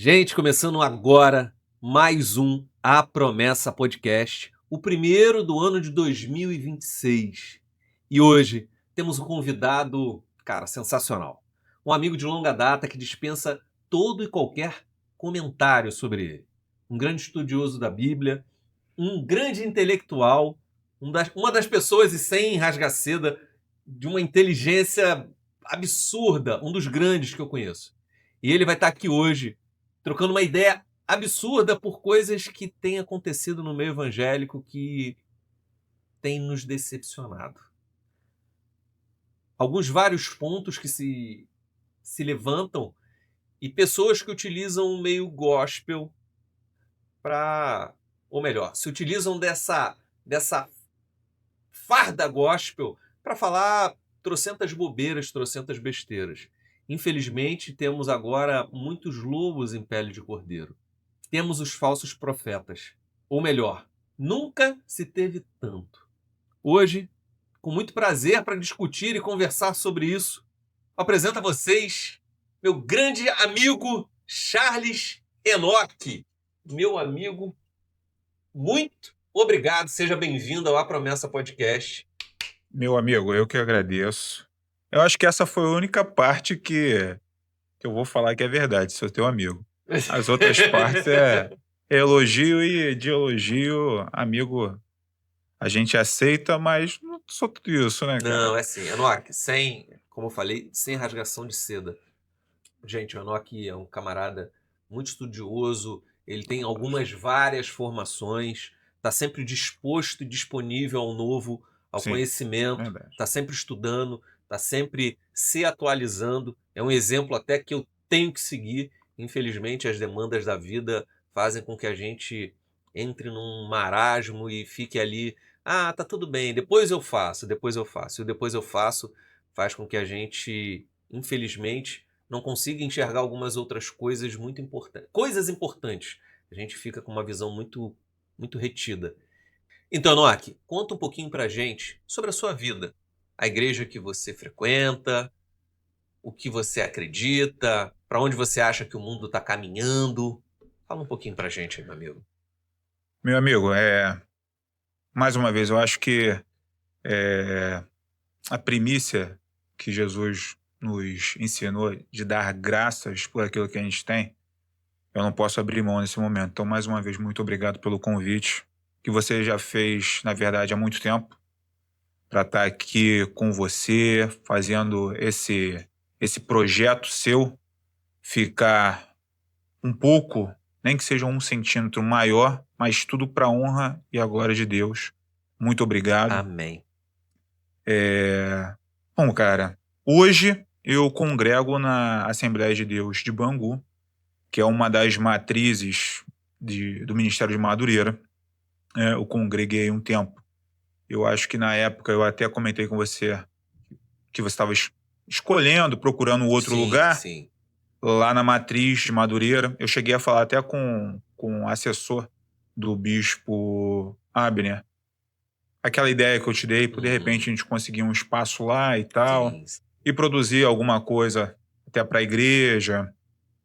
Gente, começando agora mais um A Promessa Podcast, o primeiro do ano de 2026. E hoje temos um convidado, cara, sensacional. Um amigo de longa data que dispensa todo e qualquer comentário sobre ele. Um grande estudioso da Bíblia, um grande intelectual, uma das pessoas, e sem rasga-seda, de uma inteligência absurda, um dos grandes que eu conheço. E ele vai estar aqui hoje trocando uma ideia absurda por coisas que têm acontecido no meio evangélico que têm nos decepcionado. Alguns vários pontos que se levantam e pessoas que utilizam o meio gospel para, ou melhor, se utilizam dessa farda gospel para falar trocentas bobeiras, trocentas besteiras. Infelizmente, temos agora muitos lobos em pele de cordeiro. Temos os falsos profetas. Ou melhor, nunca se teve tanto. Hoje, com muito prazer para discutir e conversar sobre isso, apresento a vocês meu grande amigo Charles Enoch. Meu amigo, muito obrigado. Seja bem-vindo ao A Promessa Podcast. Meu amigo, eu que agradeço. Eu acho que essa foi a única parte que eu vou falar que é verdade, sou teu amigo. As outras partes é elogio e de elogio, amigo, a gente aceita, mas não sou tudo isso, né, Não, cara? é assim, Enoch, como eu falei, sem rasgação de seda. Gente, o Enoch é um camarada muito estudioso, ele tem várias formações, está sempre disposto e disponível ao novo, ao Sim, conhecimento, verdade. está sempre estudando, está sempre se atualizando. É um exemplo até que eu tenho que seguir. Infelizmente, as demandas da vida fazem com que a gente entre num marasmo e fique ali. Ah, tá tudo bem, depois eu faço, depois eu faço. E o depois eu faço faz com que a gente, infelizmente, não consiga enxergar algumas outras coisas muito importantes. Coisas importantes. A gente fica com uma visão muito retida. Então, Noak, conta um pouquinho pra gente sobre a sua vida. A igreja que você frequenta, o que você acredita, para onde você acha que o mundo está caminhando. Fala um pouquinho pra gente aí, meu amigo. Meu amigo, mais uma vez, eu acho que é, a primícia que Jesus nos ensinou de dar graças por aquilo que a gente tem, eu não posso abrir mão nesse momento. Então, mais uma vez, muito obrigado pelo convite que você já fez, na verdade, há muito tempo, para estar aqui com você, fazendo esse projeto seu ficar um pouco, nem que seja 1 centímetro maior, mas tudo para a honra e a glória de Deus. Muito obrigado. Amém. Bom, cara, hoje eu congrego na Assembleia de Deus de Bangu, que é uma das matrizes do Ministério de Madureira. Eu congreguei um tempo. Eu acho que na época eu até comentei com você que você estava escolhendo, procurando outro Sim, lugar, sim. lá na matriz de Madureira. Eu cheguei a falar até com o assessor do bispo Abner. Aquela ideia que eu te dei, por de repente a gente conseguir um espaço lá e tal, Sim. e produzir alguma coisa até para a igreja,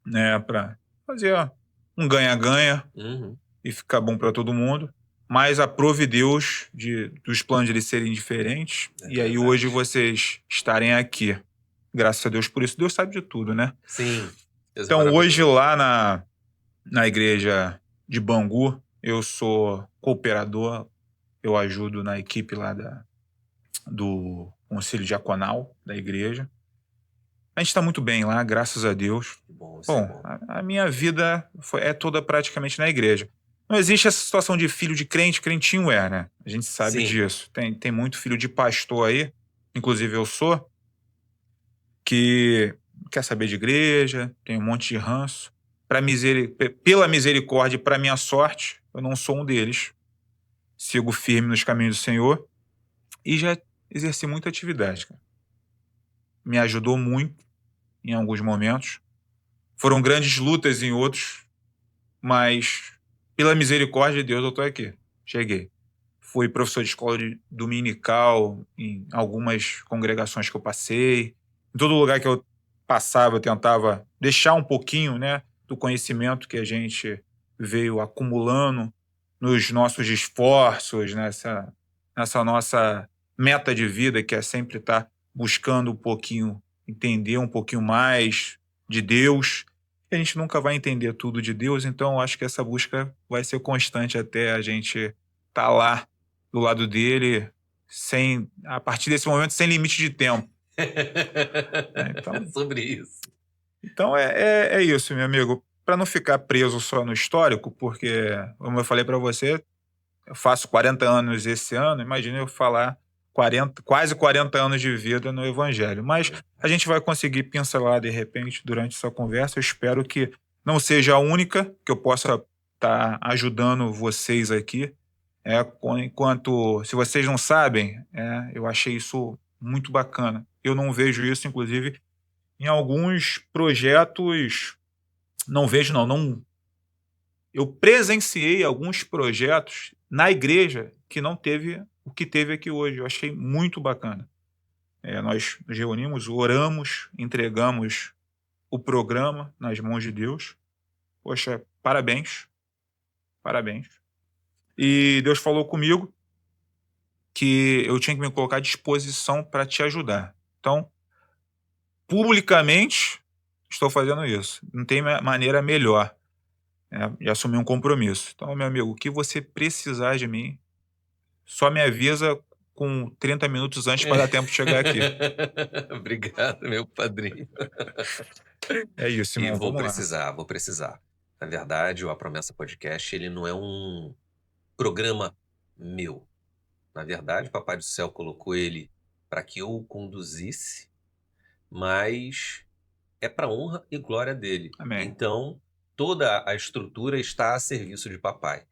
né, para fazer um ganha-ganha Uhum. e ficar bom para todo mundo. Mas aprove Deus dos planos de eles serem diferentes. É E aí verdade. hoje vocês estarem aqui. Graças a Deus por isso. Deus sabe de tudo, né? Sim. Deus é Então hoje maravilhoso. lá na igreja de Bangu, eu sou cooperador. Eu ajudo na equipe lá do Conselho Diaconal da igreja. A gente está muito bem lá, graças a Deus. Que bom, isso é Bom, bom. a minha vida é toda praticamente na igreja. Não existe essa situação de filho de crente, crentinho né? A gente sabe Sim. disso. Tem muito filho de pastor aí, inclusive eu sou, que quer saber de igreja, tem um monte de ranço. Pela misericórdia e para minha sorte, eu não sou um deles. Sigo firme nos caminhos do Senhor e já exerci muita atividade, cara. Me ajudou muito em alguns momentos. Foram grandes lutas em outros, mas pela misericórdia de Deus eu tô aqui. Cheguei. Fui professor de escola dominical em algumas congregações que eu passei. Em todo lugar que eu passava, eu tentava deixar um pouquinho, né, do conhecimento que a gente veio acumulando nos nossos esforços, nessa nossa meta de vida, que é sempre estar buscando um pouquinho, entender um pouquinho mais de Deus. A gente nunca vai entender tudo de Deus, então eu acho que essa busca vai ser constante até a gente estar lá do lado dele, a partir desse momento, sem limite de tempo. É sobre isso. Então é isso, meu amigo. Para não ficar preso só no histórico, porque, como eu falei para você, eu faço 40 anos esse ano, imagina eu falar quase 40 anos de vida no Evangelho. Mas a gente vai conseguir pincelar, de repente, durante essa conversa. Eu espero que não seja a única, que eu possa estar ajudando vocês aqui. Enquanto, se vocês não sabem, eu achei isso muito bacana. Eu não vejo isso, inclusive, em alguns projetos. Não vejo, não. Eu presenciei alguns projetos na igreja que não teve o que teve aqui hoje. Eu achei muito bacana. Nós nos reunimos, oramos, entregamos o programa nas mãos de Deus. Poxa, parabéns. Parabéns. E Deus falou comigo que eu tinha que me colocar à disposição para te ajudar. Então, publicamente, estou fazendo isso. Não tem maneira melhor de assumir um compromisso. Então, meu amigo, o que você precisar de mim, só me avisa com 30 minutos antes para dar tempo de chegar aqui. Obrigado, meu padrinho. É isso, irmão. Vou Vamos lá. precisar. Na verdade, o A Promessa Podcast, ele não é um programa meu. Na verdade, o Papai do Céu colocou ele para que eu o conduzisse, mas é para honra e glória dele. Amém. Então, toda a estrutura está a serviço de papai.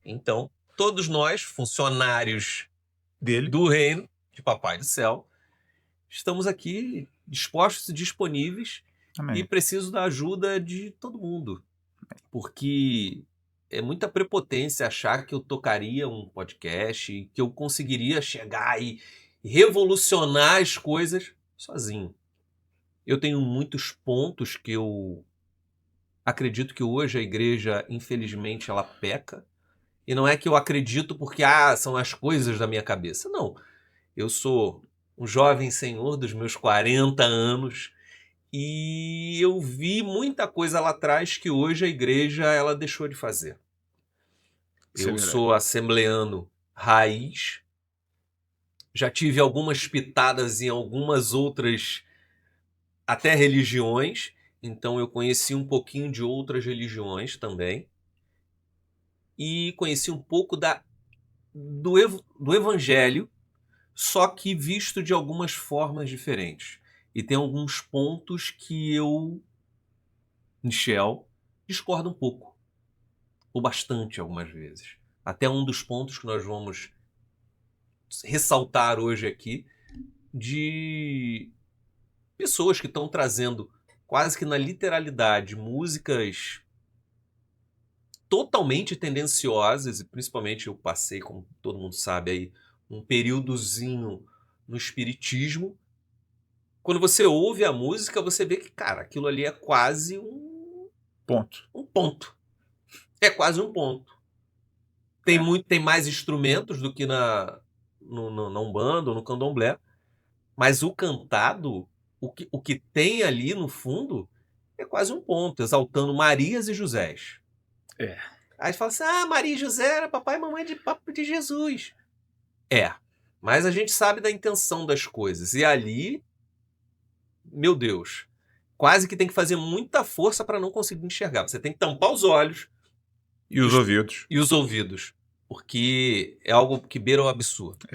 Então, todos nós, funcionários Dele. do reino de Papai do Céu, estamos aqui dispostos e disponíveis. Amém. E preciso da ajuda de todo mundo. Porque é muita prepotência achar que eu tocaria um podcast, que eu conseguiria chegar e revolucionar as coisas sozinho. Eu tenho muitos pontos que eu acredito que hoje a igreja, infelizmente, ela peca. E não é que eu acredito porque são as coisas da minha cabeça. Não. Eu sou um jovem senhor dos meus 40 anos e eu vi muita coisa lá atrás que hoje a igreja ela deixou de fazer. Eu sou assembleano raiz. Já tive algumas pitadas em algumas outras até religiões, então eu conheci um pouquinho de outras religiões também. E conheci um pouco do evangelho, só que visto de algumas formas diferentes. E tem alguns pontos que eu, Michel, discordo um pouco. Ou bastante algumas vezes. Até um dos pontos que nós vamos ressaltar hoje aqui, de pessoas que estão trazendo quase que na literalidade músicas totalmente tendenciosas, e principalmente eu passei, como todo mundo sabe, aí, um períodozinho no espiritismo. Quando você ouve a música, você vê que, cara, aquilo ali é quase um ponto. É quase um ponto. Tem mais instrumentos do que na Umbanda ou no Candomblé, mas o cantado, o que tem ali no fundo, é quase um ponto, exaltando Marias e Josés. Aí fala assim, Maria e José era papai e mamãe de Jesus. Mas a gente sabe da intenção das coisas. E ali, meu Deus, quase que tem que fazer muita força para não conseguir enxergar. Você tem que tampar os olhos. E os ouvidos. E os ouvidos. Porque é algo que beira o absurdo.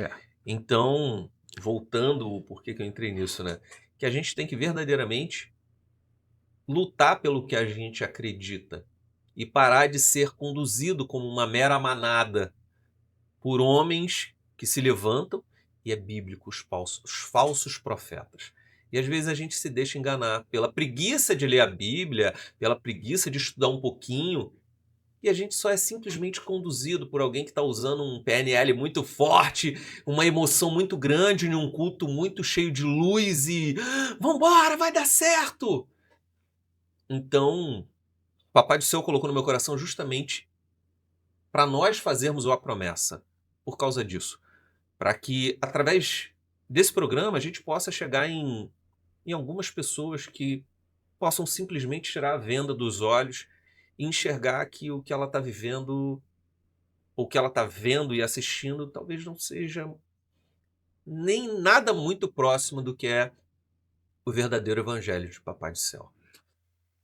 Então, voltando o porquê que eu entrei nisso, né? Que a gente tem que verdadeiramente lutar pelo que a gente acredita. E parar de ser conduzido como uma mera manada por homens que se levantam, e é bíblico, os falsos profetas. E às vezes a gente se deixa enganar pela preguiça de ler a Bíblia, pela preguiça de estudar um pouquinho, e a gente só é simplesmente conduzido por alguém que está usando um PNL muito forte, uma emoção muito grande, em um culto muito cheio de luz e vambora, vai dar certo! Então, Papai do Céu colocou no meu coração justamente para nós fazermos a promessa por causa disso. Para que, através desse programa, a gente possa chegar em algumas pessoas que possam simplesmente tirar a venda dos olhos e enxergar que o que ela está vivendo, ou que ela está vendo e assistindo, talvez não seja nem nada muito próximo do que é o verdadeiro evangelho de Papai do Céu.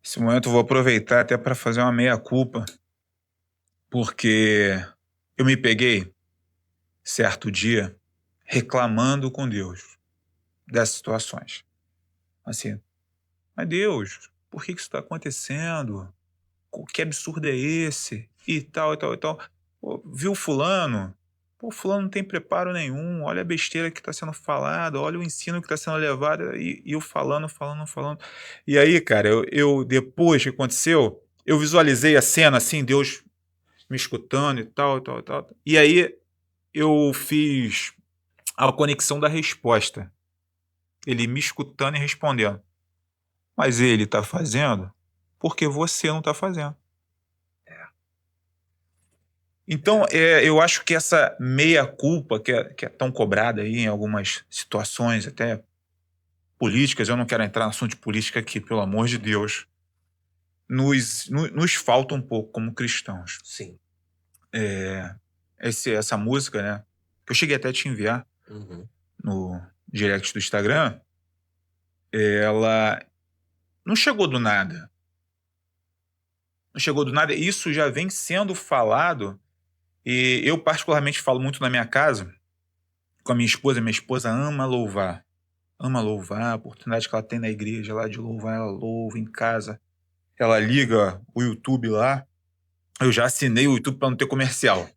Esse momento eu vou aproveitar até para fazer uma meia-culpa, porque eu me peguei, certo dia, reclamando com Deus dessas situações. Assim, mas Deus, por que isso está acontecendo? Que absurdo é esse? E tal, e tal, e tal. Pô, viu fulano? Pô, fulano não tem preparo nenhum. Olha a besteira que está sendo falada, olha o ensino que está sendo levado. E eu falando. E aí, cara, eu depois que aconteceu, eu visualizei a cena assim, Deus me escutando e tal, e tal, e tal. E aí eu fiz a conexão da resposta. Ele me escutando e respondendo. Mas ele está fazendo porque você não está fazendo. Então, eu acho que essa meia-culpa que é tão cobrada aí em algumas situações, até políticas, eu não quero entrar no assunto de política aqui, pelo amor de Deus, nos falta um pouco como cristãos. Sim. Essa música, né, que eu cheguei até a te enviar no direct do Instagram, ela não chegou do nada. Não chegou do nada. Isso já vem sendo falado. E eu particularmente falo muito na minha casa, com a minha esposa ama louvar. Ama louvar, a oportunidade que ela tem na igreja lá de louvar, ela louva em casa. Ela liga o YouTube lá, eu já assinei o YouTube para não ter comercial,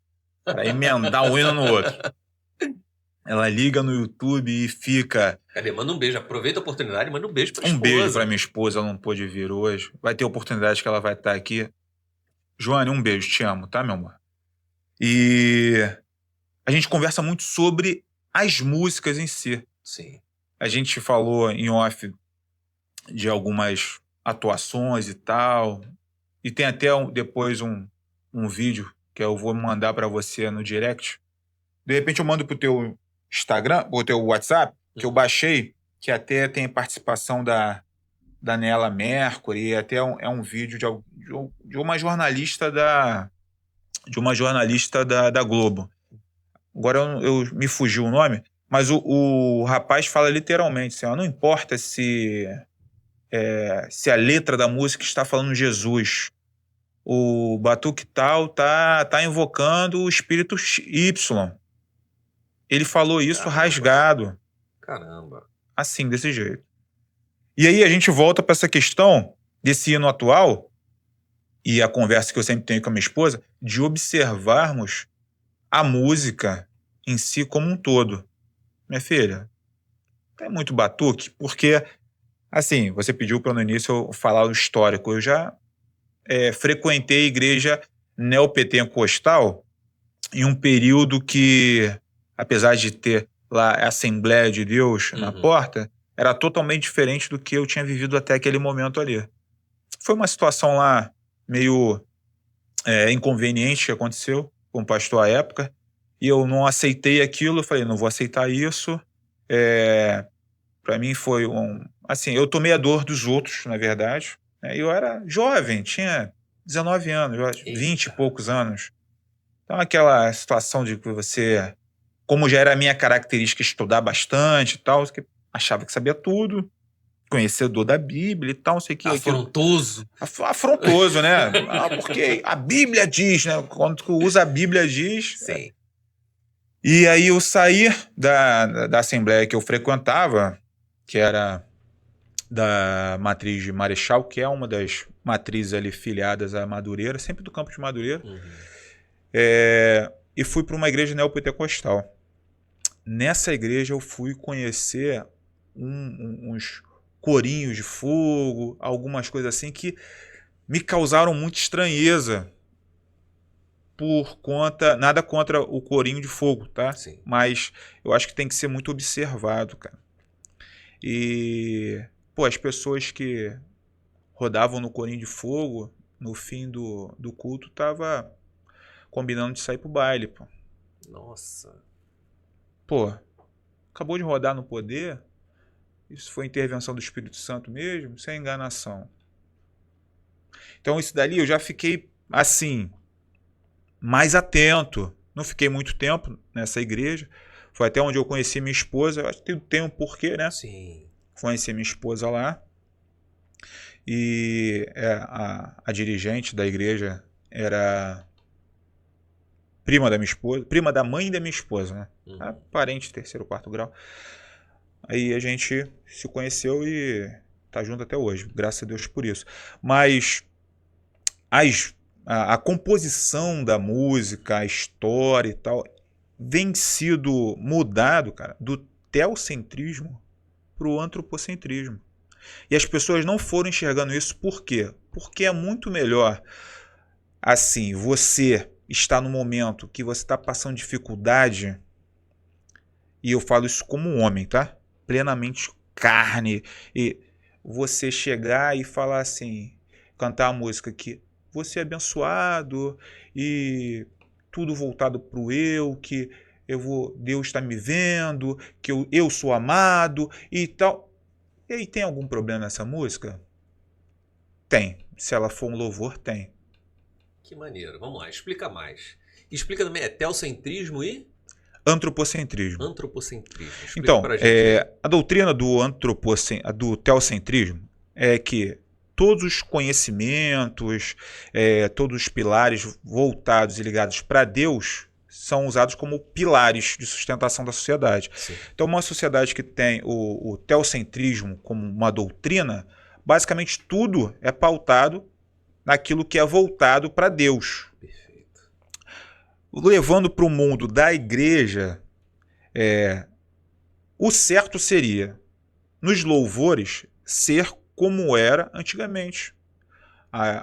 para emendar um hino no outro. Ela liga no YouTube e fica... Cadê? Manda um beijo, aproveita a oportunidade e manda um beijo para a esposa. Um beijo para minha esposa, ela não pôde vir hoje. Vai ter oportunidade que ela vai estar aqui. Joane, um beijo, te amo, tá, meu amor? E a gente conversa muito sobre as músicas em si. Sim. A gente falou em off de algumas atuações e tal. E tem até depois um vídeo que eu vou mandar para você no direct. De repente eu mando pro teu Instagram, pro teu WhatsApp, que eu baixei, que até tem participação da Nela Mercury, e até é um vídeo de uma jornalista da Globo. Agora eu me fugiu o nome, mas o rapaz fala literalmente assim, ó, não importa se a letra da música está falando Jesus, o Batuque Tal tá invocando o espírito Y. Ele falou isso. Caramba. Rasgado. Caramba. Assim, desse jeito. E aí a gente volta para essa questão desse hino atual e a conversa que eu sempre tenho com a minha esposa, de observarmos a música em si como um todo. Minha filha, é muito batuque, porque, assim, você pediu para no início eu falar o histórico. Eu já frequentei a igreja neopentecostal em um período que, apesar de ter lá a Assembleia de Deus na porta, era totalmente diferente do que eu tinha vivido até aquele momento ali. Foi uma situação lá meio inconveniente que aconteceu com o pastor à época, e eu não aceitei aquilo. Eu falei, não vou aceitar isso. Para mim foi assim, eu tomei a dor dos outros, na verdade. Eu era jovem, tinha 19 anos, 20 e poucos anos. Então aquela situação de que você, como já era a minha característica estudar bastante e tal, que achava que sabia tudo, conhecedor da Bíblia e tal, não sei o que. Afrontoso. Afrontoso, né? Porque a Bíblia diz, né? Quando tu usa a Bíblia diz... Sim. E aí eu saí da assembleia que eu frequentava, que era da matriz de Marechal, que é uma das matrizes ali filiadas a Madureira, sempre do campo de Madureira, e fui para uma igreja neopentecostal. Nessa igreja eu fui conhecer uns corinhos de fogo, algumas coisas assim que me causaram muita estranheza, por conta, nada contra o corinho de fogo, tá? Sim. Mas eu acho que tem que ser muito observado, cara. E, as pessoas que rodavam no corinho de fogo, no fim do culto, tava combinando de sair pro baile, pô. Nossa. Pô, acabou de rodar no poder. Isso foi intervenção do Espírito Santo mesmo, sem enganação. Então isso dali eu já fiquei assim, mais atento. Não fiquei muito tempo nessa igreja. Foi até onde eu conheci minha esposa. Eu acho que tem um porquê, né? Sim. Conheci minha esposa lá. E a dirigente da igreja era prima da minha esposa, prima da mãe da minha esposa, né? Parente, terceiro, quarto grau. Aí a gente se conheceu e tá junto até hoje, graças a Deus por isso. Mas a composição da música, a história e tal, vem sido mudado, cara, do teocentrismo pro antropocentrismo. E as pessoas não foram enxergando isso. Por quê? Porque é muito melhor, assim, você está no momento que você está passando dificuldade, e eu falo isso como um homem, tá? Plenamente carne, e você chegar e falar assim, cantar a música que você é abençoado e tudo voltado pro eu, que Deus está me vendo, que eu sou amado e tal. E aí, tem algum problema nessa música? Tem. Se ela for um louvor, tem. Que maneiro. Vamos lá, explica mais. Explica também, é teocentrismo e Antropocentrismo. Antropocentrismo. Explica Então, pra gente. a doutrina do teocentrismo é que todos os conhecimentos, todos os pilares voltados e ligados para Deus são usados como pilares de sustentação da sociedade. Sim. Então, uma sociedade que tem o teocentrismo como uma doutrina, basicamente tudo é pautado naquilo que é voltado para Deus. Perfeito. Levando para o mundo da igreja, o certo seria, nos louvores, ser como era antigamente.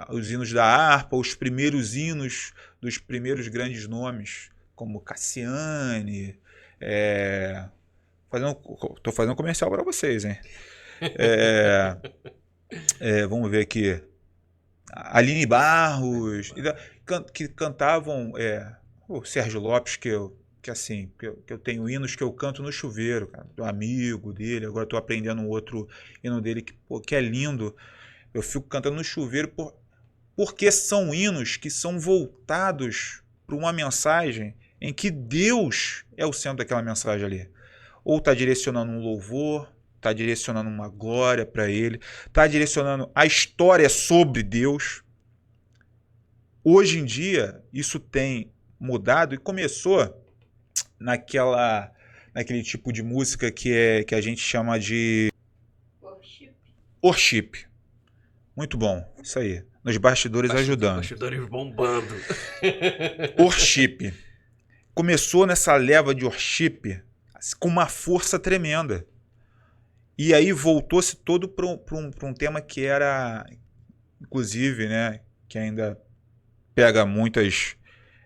Os hinos da harpa, os primeiros hinos dos primeiros grandes nomes, como Cassiane. Estou fazendo comercial para vocês, hein? Vamos ver aqui. Aline Barros, que cantavam o Sérgio Lopes, que eu tenho hinos que eu canto no chuveiro, cara, do amigo dele. Agora estou aprendendo um outro hino dele que é lindo. Eu fico cantando no chuveiro porque são hinos que são voltados para uma mensagem em que Deus é o centro daquela mensagem ali. Ou está direcionando um louvor, está direcionando uma glória para Ele, está direcionando a história sobre Deus. Hoje em dia, isso tem mudado e começou naquele tipo de música que a gente chama de worship. Muito bom, isso aí. Nos bastidores ajudando. Bastidores bombando. Worship. Começou nessa leva de worship com uma força tremenda. E aí voltou-se todo para um tema que era, inclusive, né, que ainda pega muitas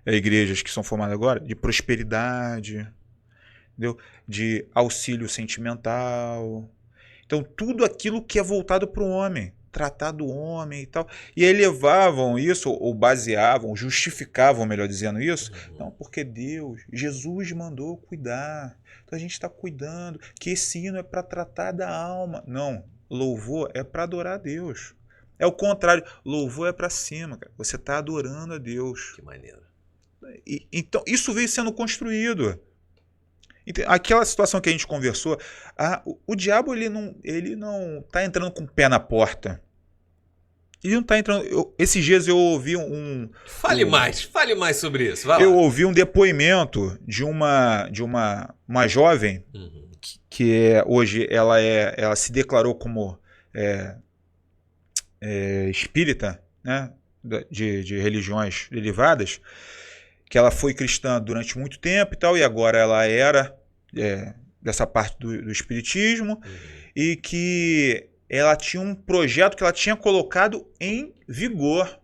igrejas que são formadas agora, de prosperidade, entendeu? De auxílio sentimental. Então, tudo aquilo que é voltado para o homem, tratar do homem e tal. E aí levavam isso, ou baseavam, justificavam, melhor dizendo isso. Não, porque Jesus mandou cuidar. Então a gente está cuidando, que esse hino é para tratar da alma. Não, louvor é para adorar a Deus. É o contrário, louvor é para cima, cara. Você está adorando a Deus. Que maneiro. Então, isso veio sendo construído. Aquela situação que a gente conversou, o diabo ele não está entrando com o pé na porta. Ele não está entrando. Esses dias eu ouvi Fale mais sobre isso. Vai lá. Eu ouvi um depoimento de uma jovem que hoje ela se declarou como espírita, né, de religiões derivadas, que ela foi cristã durante muito tempo e tal, e agora ela era dessa parte do espiritismo, e que ela tinha um projeto que ela tinha colocado em vigor.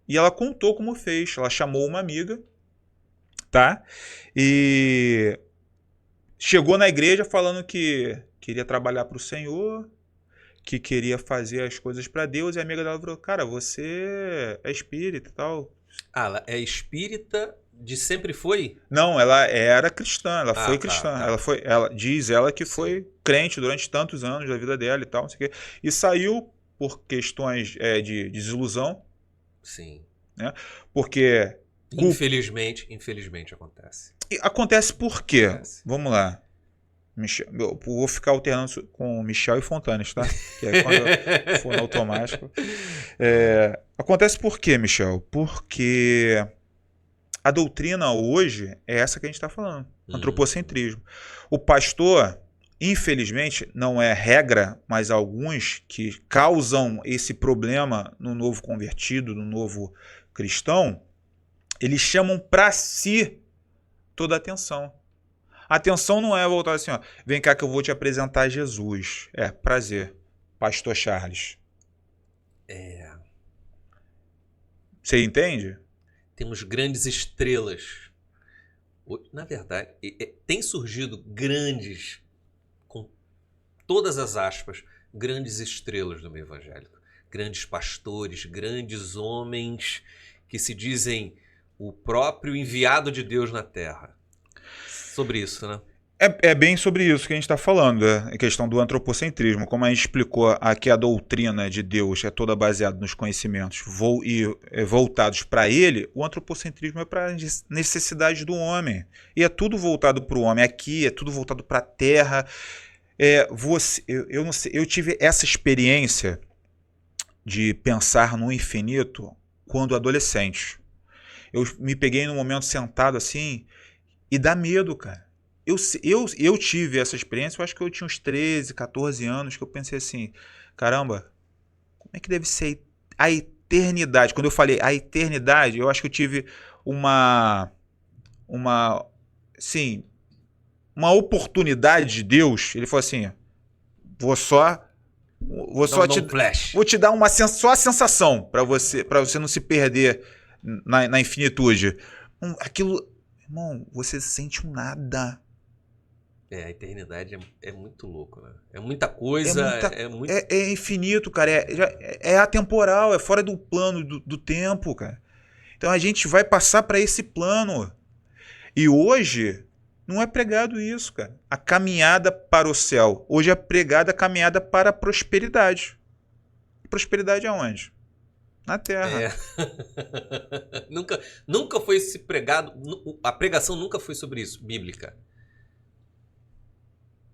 E ela contou como fez. Ela chamou uma amiga, tá? E chegou na igreja falando que queria trabalhar para o Senhor, que queria fazer as coisas para Deus, e a amiga dela falou, cara, você é espírita e tal. Ah, ela é espírita de sempre foi? Não, ela era cristã, ela Ah, foi tá, cristã. tá. Diz ela que Sim, foi crente durante tantos anos da vida dela e tal, não sei o quê. E saiu por questões de desilusão, sim. né? Porque Infelizmente acontece. acontece por quê? Acontece. Vamos lá. Eu vou ficar alternando com Michel e Fontanes, tá? Que é quando eu for no automático. Acontece por quê, Michel? Porque a doutrina hoje é essa que a gente está falando, antropocentrismo. O pastor, infelizmente, não é regra, mas alguns que causam esse problema no novo convertido, no novo cristão, eles chamam para si toda a atenção. A atenção não é voltar assim, ó, vem cá que eu vou te apresentar Jesus. Prazer, pastor Charles. Você entende? Temos grandes estrelas. Na verdade, tem surgido grandes, com todas as aspas, grandes estrelas do meio evangélico. Grandes pastores, grandes homens que se dizem o próprio enviado de Deus na Terra. Sobre isso, né? É bem sobre isso que a gente está falando, a questão do antropocentrismo. Como a gente explicou aqui, a doutrina de Deus é toda baseada nos conhecimentos voltados para ele, o antropocentrismo é para as necessidades do homem. E é tudo voltado para o homem. Aqui é tudo voltado para a terra. Eu não sei, eu tive essa experiência de pensar no infinito quando adolescente. Eu me peguei num momento sentado assim e dá medo, cara. Eu tive essa experiência, eu acho que eu tinha uns 13, 14 anos, que eu pensei assim, caramba, como é que deve ser a eternidade? Quando eu falei a eternidade, eu acho que eu tive uma oportunidade de Deus. Ele falou assim, vou te dar só a sensação para você não se perder na infinitude. Aquilo, irmão, você sente um nada. A eternidade é muito louco, né? É muita coisa, é infinito, cara. É atemporal, é fora do plano do tempo, cara. Então a gente vai passar para esse plano. E hoje não é pregado isso, cara. A caminhada para o céu. Hoje é pregada a caminhada para a prosperidade. Prosperidade aonde? Na Terra. Nunca foi se pregado. A pregação nunca foi sobre isso, bíblica.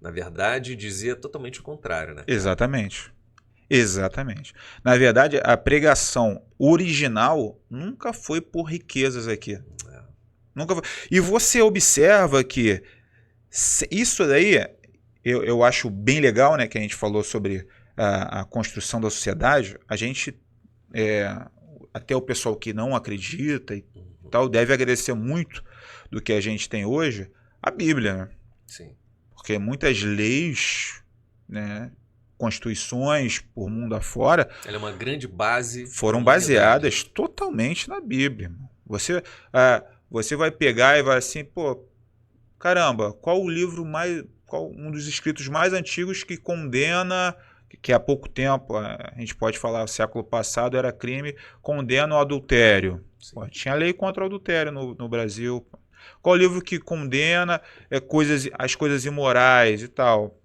Na verdade, dizia totalmente o contrário, né? Exatamente. Na verdade, a pregação original nunca foi por riquezas aqui. Nunca foi. E você observa que isso daí, eu acho bem legal, né? Que a gente falou sobre a construção da sociedade. A gente, até o pessoal que não acredita e tal, deve agradecer muito do que a gente tem hoje, a Bíblia, né? Sim. Porque muitas leis, né, constituições por mundo afora, ela é uma grande base, foram baseadas totalmente na Bíblia. Você vai pegar e vai assim, pô, caramba, qual um dos escritos mais antigos que condena, que há pouco tempo, a gente pode falar, o século passado era crime, condena o adultério. Pô, tinha lei contra o adultério no Brasil. Qual livro que condena as coisas imorais e tal?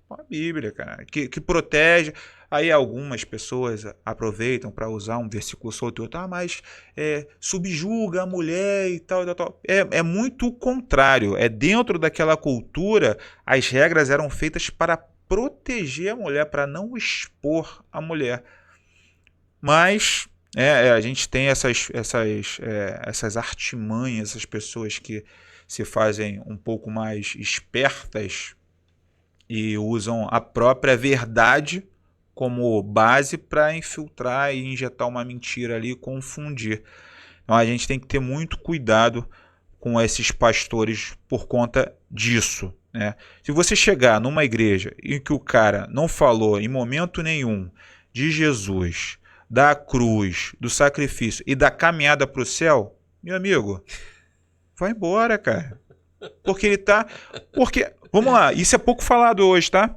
A Bíblia, cara, que protege. Aí algumas pessoas aproveitam para usar um versículo solto e outro, mas subjuga a mulher e tal. É muito o contrário. Dentro daquela cultura, as regras eram feitas para proteger a mulher, para não expor a mulher. Mas a gente tem essas artimanhas, essas pessoas que se fazem um pouco mais espertas e usam a própria verdade como base para infiltrar e injetar uma mentira ali e confundir. Então a gente tem que ter muito cuidado com esses pastores por conta disso, né? Se você chegar numa igreja em que o cara não falou em momento nenhum de Jesus, da cruz, do sacrifício e da caminhada para o céu, meu amigo, vai embora, cara. Porque vamos lá, isso é pouco falado hoje, tá?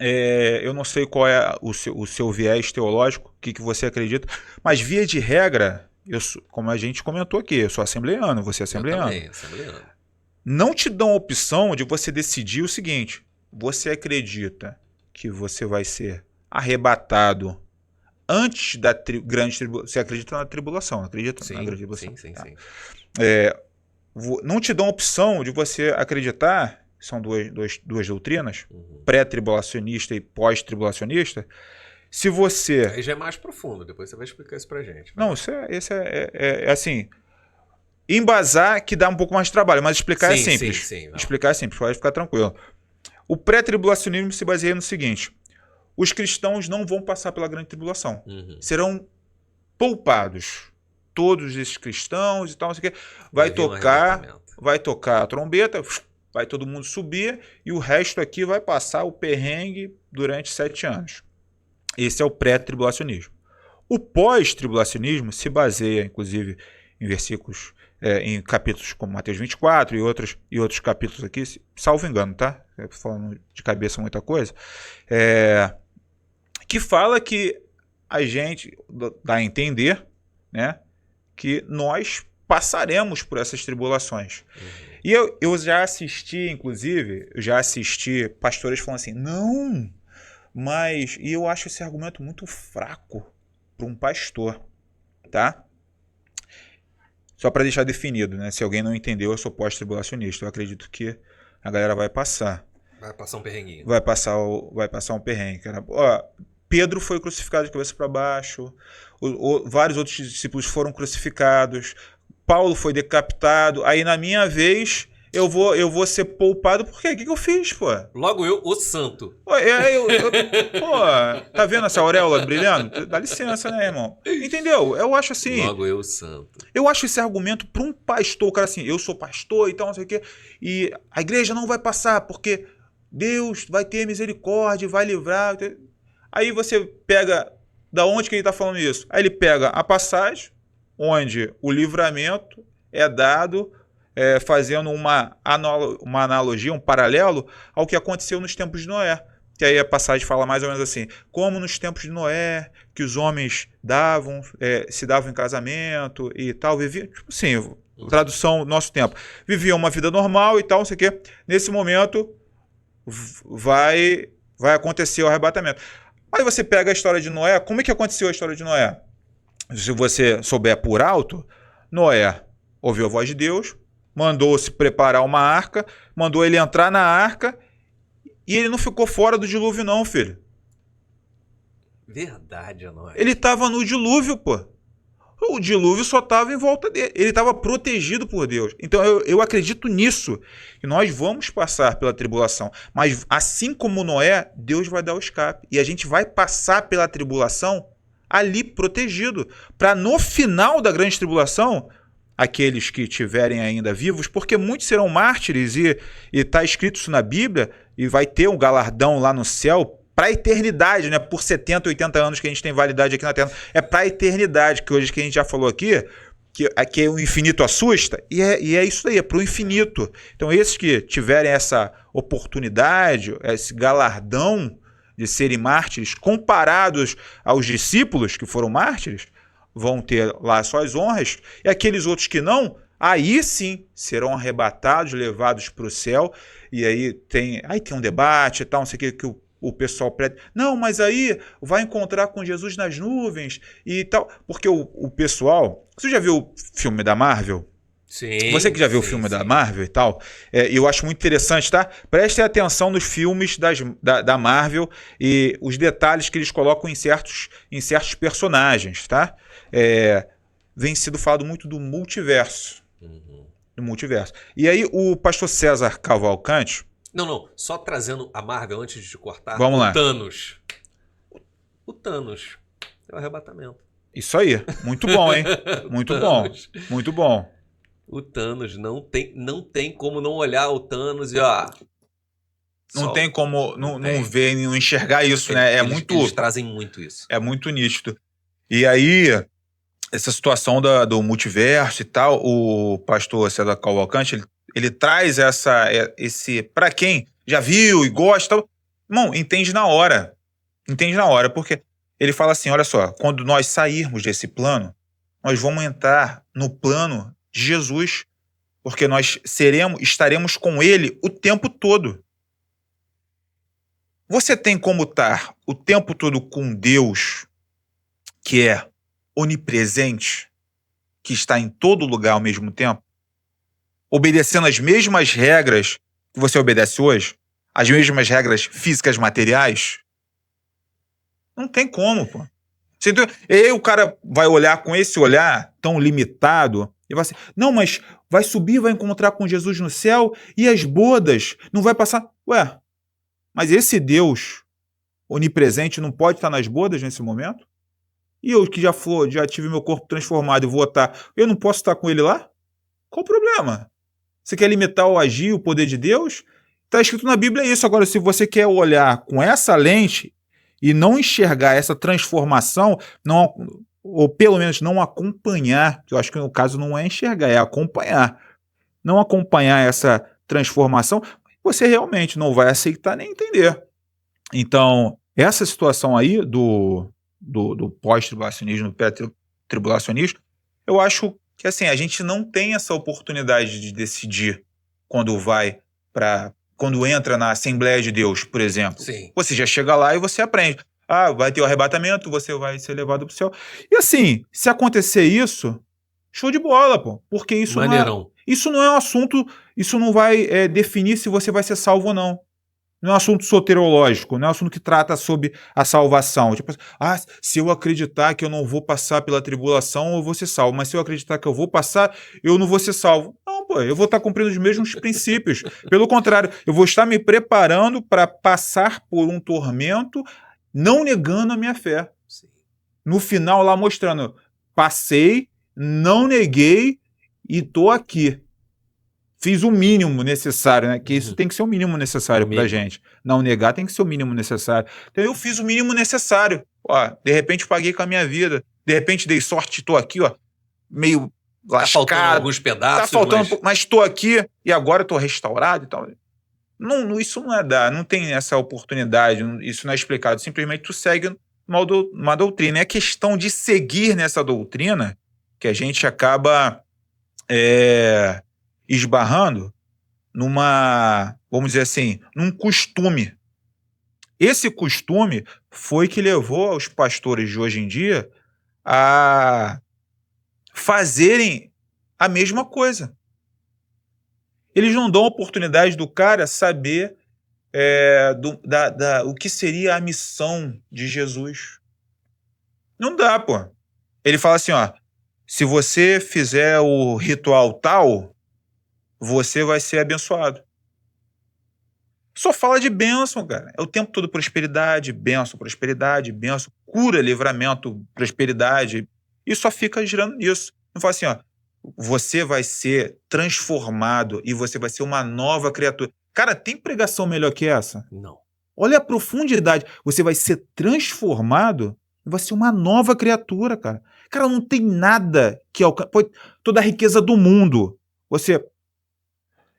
Eu não sei qual é o seu viés teológico, o que você acredita, mas via de regra, como a gente comentou aqui, eu sou assembleiano, você é assembleiano. Eu também, assembleiano. Não te dão a opção de você decidir o seguinte: você acredita que você vai ser arrebatado antes da grande tribulação? Você acredita na tribulação, acredita na grande tribulação? Sim. Não te dão a opção de você acreditar, são duas doutrinas, pré-tribulacionista e pós-tribulacionista. Se você... Aí já é mais profundo, depois você vai explicar isso pra gente. Não, esse é assim... Embasar que dá um pouco mais de trabalho, mas explicar é simples. Sim, explicar é simples, pode ficar tranquilo. O pré-tribulacionismo se baseia no seguinte: os cristãos não vão passar pela grande tribulação. Serão poupados. Todos esses cristãos e tal, não sei o quê. Vai tocar a trombeta, vai todo mundo subir e o resto aqui vai passar o perrengue durante 7 anos. Esse é o pré-tribulacionismo. O pós-tribulacionismo se baseia, inclusive, em versículos, em capítulos como Mateus 24 e outros capítulos aqui, salvo engano, tá? Falando de cabeça muita coisa, que fala que a gente dá a entender, né, que nós passaremos por essas tribulações. E eu já assisti, inclusive, pastores falando assim, não, mas... E eu acho esse argumento muito fraco para um pastor, tá? Só para deixar definido, né? Se alguém não entendeu, eu sou pós-tribulacionista. Eu acredito que a galera vai passar. Vai passar um perrenguinho. Vai passar um perrengue, cara. Pedro foi crucificado de cabeça para baixo. Vários outros discípulos foram crucificados. Paulo foi decapitado. Aí, na minha vez, eu vou ser poupado. Por quê? O que eu fiz, pô? Logo eu, o santo. Pô, tá vendo essa auréola brilhando? Dá licença, né, irmão? Entendeu? Eu acho assim... Logo eu, o santo. Eu acho esse argumento para um pastor, o cara assim, eu sou pastor e tal, não sei o quê, e a igreja não vai passar, porque Deus vai ter misericórdia, vai livrar. Aí você pega... Da onde que ele está falando isso? Aí ele pega a passagem, onde o livramento é dado... fazendo uma analogia, um paralelo ao que aconteceu nos tempos de Noé. Que aí a passagem fala mais ou menos assim, como nos tempos de Noé, que os homens se davam em casamento e tal, viviam, tipo assim, tradução nosso tempo, viviam uma vida normal e tal, não sei o quê. Nesse momento vai acontecer o arrebatamento. Aí você pega a história de Noé, como é que aconteceu a história de Noé? Se você souber por alto, Noé ouviu a voz de Deus, mandou se preparar uma arca, mandou ele entrar na arca e ele não ficou fora do dilúvio não, filho. Verdade, Noé. Ele estava no dilúvio, pô. O dilúvio só estava em volta dele. Ele estava protegido por Deus. Então eu acredito nisso, que nós vamos passar pela tribulação. Mas assim como Noé, Deus vai dar o escape. E a gente vai passar pela tribulação ali protegido. Para no final da grande tribulação... aqueles que estiverem ainda vivos, porque muitos serão mártires e está escrito isso na Bíblia, e vai ter um galardão lá no céu para a eternidade, né? Por 70, 80 anos que a gente tem validade aqui na Terra. É para a eternidade, que hoje que a gente já falou aqui, que o infinito assusta, e é isso aí, é para o infinito. Então esses que tiverem essa oportunidade, esse galardão de serem mártires, comparados aos discípulos que foram mártires, vão ter lá suas honras, e aqueles outros que não, aí sim serão arrebatados, levados para o céu, e aí tem um debate e tal, não sei o que o pessoal prega. Não, mas aí vai encontrar com Jesus nas nuvens e tal, porque o pessoal... Você já viu o filme da Marvel? Sim. Você que já viu o filme da Marvel e tal, eu acho muito interessante, tá? Prestem atenção nos filmes da Marvel e os detalhes que eles colocam em certos personagens, tá? Vem sido falado muito do multiverso. Do multiverso. E aí o pastor César Cavalcante... Não, só trazendo a Marvel antes de te cortar. Vamos lá. Thanos. O Thanos é o arrebatamento. Isso aí, muito bom, hein? Muito bom, muito bom. O Thanos, não tem como não olhar o Thanos e não tem como não ver e não enxergar isso, né? Eles trazem muito isso. É muito nítido. E aí, essa situação do multiverso e tal, o pastor César Cavalcante, ele traz esse... Para quem já viu e gosta, Irmão, entende na hora. Entende na hora, porque ele fala assim, olha só, quando nós sairmos desse plano, nós vamos entrar no plano de Jesus, porque nós estaremos com ele o tempo todo. Você tem como estar o tempo todo com Deus, que é onipresente, que está em todo lugar ao mesmo tempo, obedecendo as mesmas regras que você obedece hoje, as mesmas regras físicas materiais? Não tem como, pô. E aí o cara vai olhar com esse olhar tão limitado e vai assim, não, mas vai subir, vai encontrar com Jesus no céu e as bodas não vai passar. Ué, mas esse Deus onipresente não pode estar nas bodas nesse momento? E eu que já tive meu corpo transformado e vou estar, eu não posso estar com ele lá? Qual o problema? Você quer limitar o agir, o poder de Deus? Está escrito na Bíblia isso. Agora, se você quer olhar com essa lente e não enxergar essa transformação, não, ou pelo menos não acompanhar, que eu acho que no caso não é enxergar, é acompanhar. Não acompanhar essa transformação, você realmente não vai aceitar nem entender. Então, essa situação aí do pós-tribulacionismo, do pré-tribulacionismo, eu acho que assim, a gente não tem essa oportunidade de decidir quando entra na Assembleia de Deus, por exemplo. Sim. Você já chega lá e você aprende. Ah, vai ter o arrebatamento, você vai ser levado para o céu. E assim, se acontecer isso, show de bola, pô. Porque isso não é um assunto, isso não vai definir se você vai ser salvo ou não. Não é um assunto soterológico, não é um assunto que trata sobre a salvação. Tipo, se eu acreditar que eu não vou passar pela tribulação, eu vou ser salvo. Mas se eu acreditar que eu vou passar, eu não vou ser salvo. Não, pô, eu vou estar cumprindo os mesmos princípios. Pelo contrário, eu vou estar me preparando para passar por um tormento, não negando a minha fé. Sim. No final lá mostrando, passei, não neguei e estou aqui. Fiz o mínimo necessário, né? Que isso tem que ser o mínimo necessário pra gente. Não negar tem que ser o mínimo necessário. Então eu fiz o mínimo necessário. Ó, de repente paguei com a minha vida. De repente dei sorte, tô aqui, ó, meio lascado. Tá faltando alguns pedaços. Tá faltando, mas tô aqui e agora tô restaurado e tal. Não, isso não é dar, não tem essa oportunidade, isso não é explicado. Simplesmente tu segue uma doutrina. É questão de seguir nessa doutrina que a gente acaba esbarrando vamos dizer assim, num costume. Esse costume foi que levou os pastores de hoje em dia a fazerem a mesma coisa. Eles não dão a oportunidade do cara saber o que seria a missão de Jesus. Não dá, pô. Ele fala assim, ó, se você fizer o ritual tal, você vai ser abençoado. Só fala de bênção, cara. É o tempo todo prosperidade, bênção, cura, livramento, prosperidade. E só fica girando nisso. Não fala assim, ó, você vai ser transformado e você vai ser uma nova criatura. Cara, tem pregação melhor que essa? Não. Olha a profundidade. Você vai ser transformado e vai ser uma nova criatura, cara. Cara, não tem nada que alcance toda a riqueza do mundo.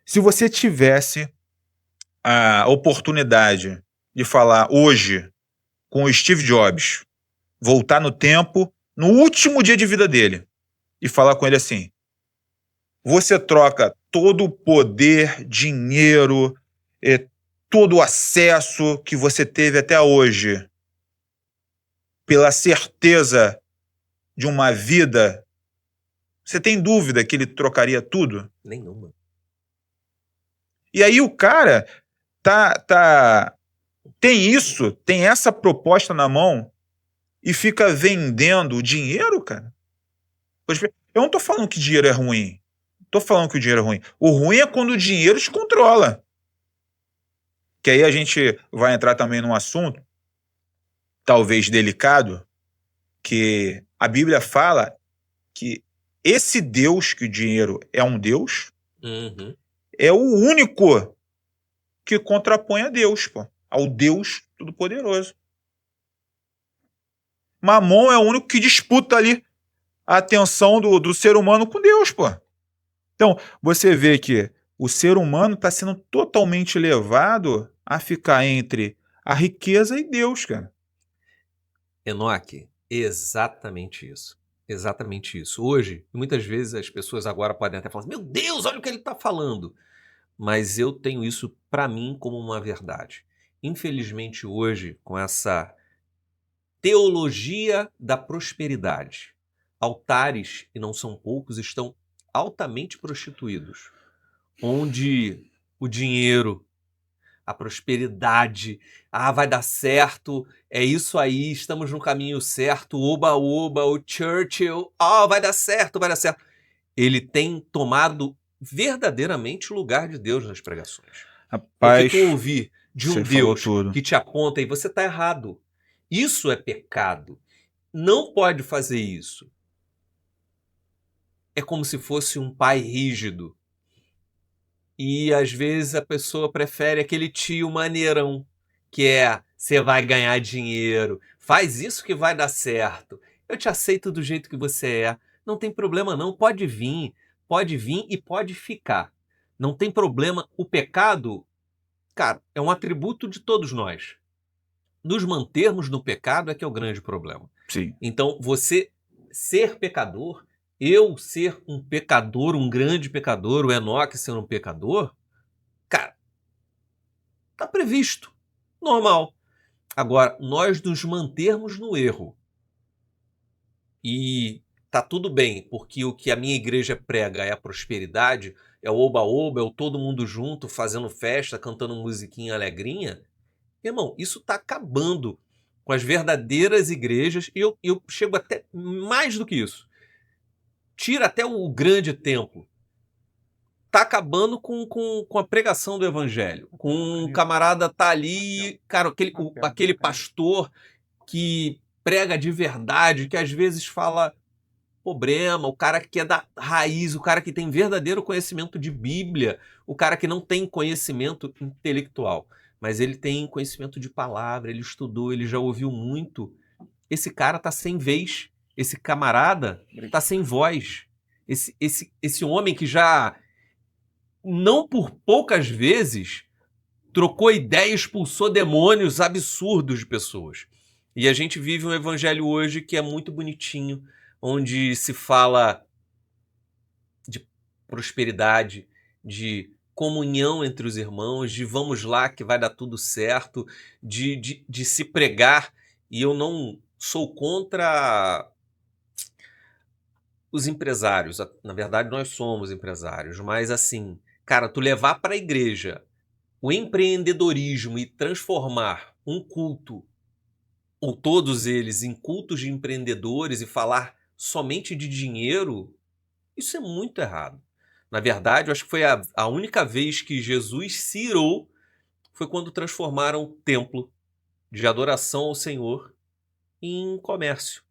Se você tivesse a oportunidade de falar hoje com o Steve Jobs, voltar no tempo, no último dia de vida dele, e falar com ele assim, você troca todo o poder, dinheiro, todo o acesso que você teve até hoje pela certeza de uma vida, você tem dúvida que ele trocaria tudo? Nenhuma. E aí o cara tem essa proposta na mão e fica vendendo o dinheiro, cara. Eu não tô falando que dinheiro é ruim. Tô falando que o dinheiro é ruim. O ruim é quando o dinheiro te controla. Que aí a gente vai entrar também num assunto, talvez delicado, que a Bíblia fala que esse Deus, que o dinheiro é um Deus, é o único que contrapõe a Deus, pô, ao Deus Todo-Poderoso. Mamon é o único que disputa ali a atenção do ser humano com Deus, pô. Então, você vê que o ser humano está sendo totalmente levado a ficar entre a riqueza e Deus, cara. Enoque, exatamente isso. Exatamente isso. Hoje, muitas vezes as pessoas agora podem até falar assim, meu Deus, olha o que ele está falando. Mas eu tenho isso para mim como uma verdade. Infelizmente hoje, com essa teologia da prosperidade, altares, e não são poucos, estão altamente prostituídos, onde o dinheiro, a prosperidade, vai dar certo, é isso aí, estamos no caminho certo, oba, oba, o Churchill, vai dar certo, vai dar certo. Ele tem tomado verdadeiramente o lugar de Deus nas pregações. Porque tu Rapaz, ouvir de um você falou Deus tudo. que te aponta e você está errado. Isso é pecado. Não pode fazer isso. É como se fosse um pai rígido. E às vezes a pessoa prefere aquele tio maneirão, que é, você vai ganhar dinheiro, faz isso que vai dar certo. Eu te aceito do jeito que você é. Não tem problema não, pode vir e pode ficar. Não tem problema. O pecado, cara, é um atributo de todos nós. Nos mantermos no pecado é que é o grande problema. Sim. Então, você ser pecador, eu ser um pecador, um grande pecador, o Enoque ser um pecador, cara, tá previsto. Normal. Agora, nós nos mantermos no erro. E tá tudo bem, porque o que a minha igreja prega é a prosperidade, é o oba-oba, é o todo mundo junto, fazendo festa, cantando musiquinha alegrinha. Irmão, isso está acabando com as verdadeiras igrejas, e eu chego até mais do que isso. Tira até o grande templo. Tá acabando com a pregação do evangelho. Com um camarada tá ali, cara, aquele pastor que prega de verdade, que às vezes fala problema, o cara que é da raiz, o cara que tem verdadeiro conhecimento de Bíblia, o cara que não tem conhecimento intelectual, mas ele tem conhecimento de palavra, ele estudou, ele já ouviu muito. Esse cara tá sem vez, esse camarada tá sem voz. Esse homem que já, não por poucas vezes, trocou ideia, expulsou demônios absurdos de pessoas. E a gente vive um evangelho hoje que é muito bonitinho, onde se fala de prosperidade, de comunhão entre os irmãos, de vamos lá que vai dar tudo certo, de se pregar. E eu não sou contra os empresários. Na verdade, nós somos empresários, mas assim, cara, tu levar para a igreja o empreendedorismo e transformar um culto, ou todos eles, em cultos de empreendedores e falar somente de dinheiro, isso é muito errado. Na verdade, eu acho que foi a única vez que Jesus se irou foi quando transformaram o templo de adoração ao Senhor em comércio.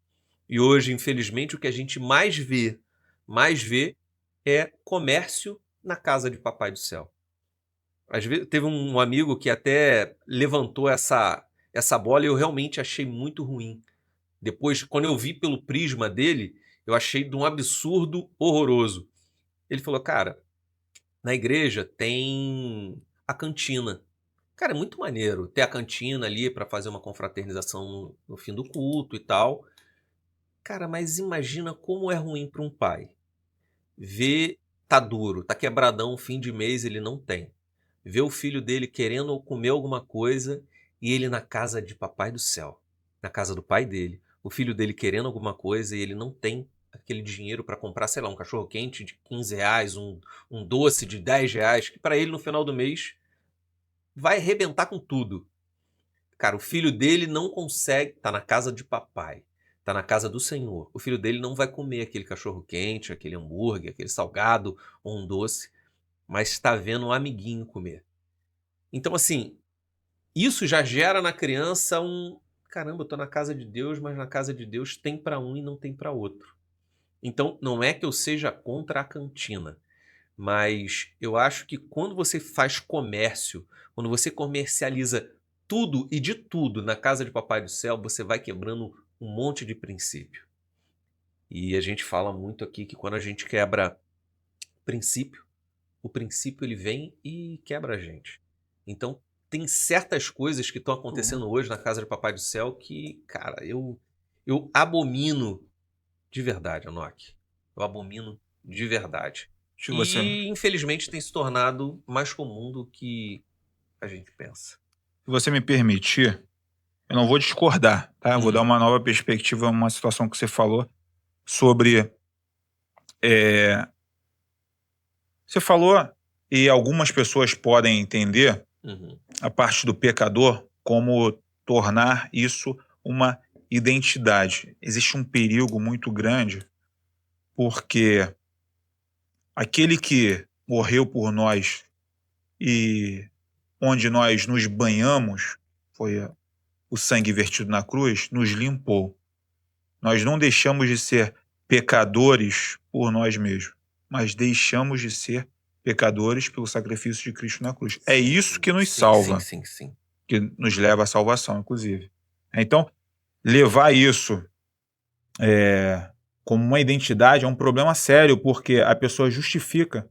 E hoje, infelizmente, o que a gente mais vê é comércio na casa de Papai do Céu. Às vezes, teve um amigo que até levantou essa bola e eu realmente achei muito ruim. Depois, quando eu vi pelo prisma dele, eu achei de um absurdo horroroso. Ele falou, cara, na igreja tem a cantina. Cara, é muito maneiro ter a cantina ali para fazer uma confraternização no fim do culto e tal. Cara, mas imagina como é ruim para um pai ver tá duro, tá quebradão, fim de mês ele não tem. Ver o filho dele querendo comer alguma coisa e ele na casa de Papai do Céu, na casa do pai dele, o filho dele querendo alguma coisa e ele não tem aquele dinheiro para comprar, sei lá, um cachorro quente de R$ 15, um doce de R$ 10, que para ele no final do mês vai arrebentar com tudo. Cara, o filho dele não consegue, tá na casa de papai, tá na casa do Senhor. O filho dele não vai comer aquele cachorro quente, aquele hambúrguer, aquele salgado ou um doce, mas está vendo um amiguinho comer. Então, assim, isso já gera na criança caramba, eu tô na casa de Deus, mas na casa de Deus tem para um e não tem para outro. Então, não é que eu seja contra a cantina, mas eu acho que quando você faz comércio, quando você comercializa tudo e de tudo na casa de Papai do Céu, você vai quebrando um monte de princípio. E a gente fala muito aqui que quando a gente quebra princípio, o princípio ele vem e quebra a gente. Então, tem certas coisas que estão acontecendo hoje na casa do Papai do Céu que, cara, eu abomino de verdade, Enoque. Eu abomino de verdade. Se você, E, infelizmente, tem se tornado mais comum do que a gente pensa. se você me permitir, eu não vou discordar, tá? Eu vou dar uma nova perspectiva a uma situação que você falou sobre... Você falou, e algumas pessoas podem entender a parte do pecador como tornar isso uma identidade. Existe um perigo muito grande, porque aquele que morreu por nós e onde nós nos banhamos, foi o sangue vertido na cruz, nos limpou. Nós não deixamos de ser pecadores por nós mesmos, mas deixamos de ser pecadores pelo sacrifício de Cristo na cruz. É isso que nos salva, Sim. que nos leva à salvação, inclusive. Então, levar isso como uma identidade é um problema sério, porque a pessoa justifica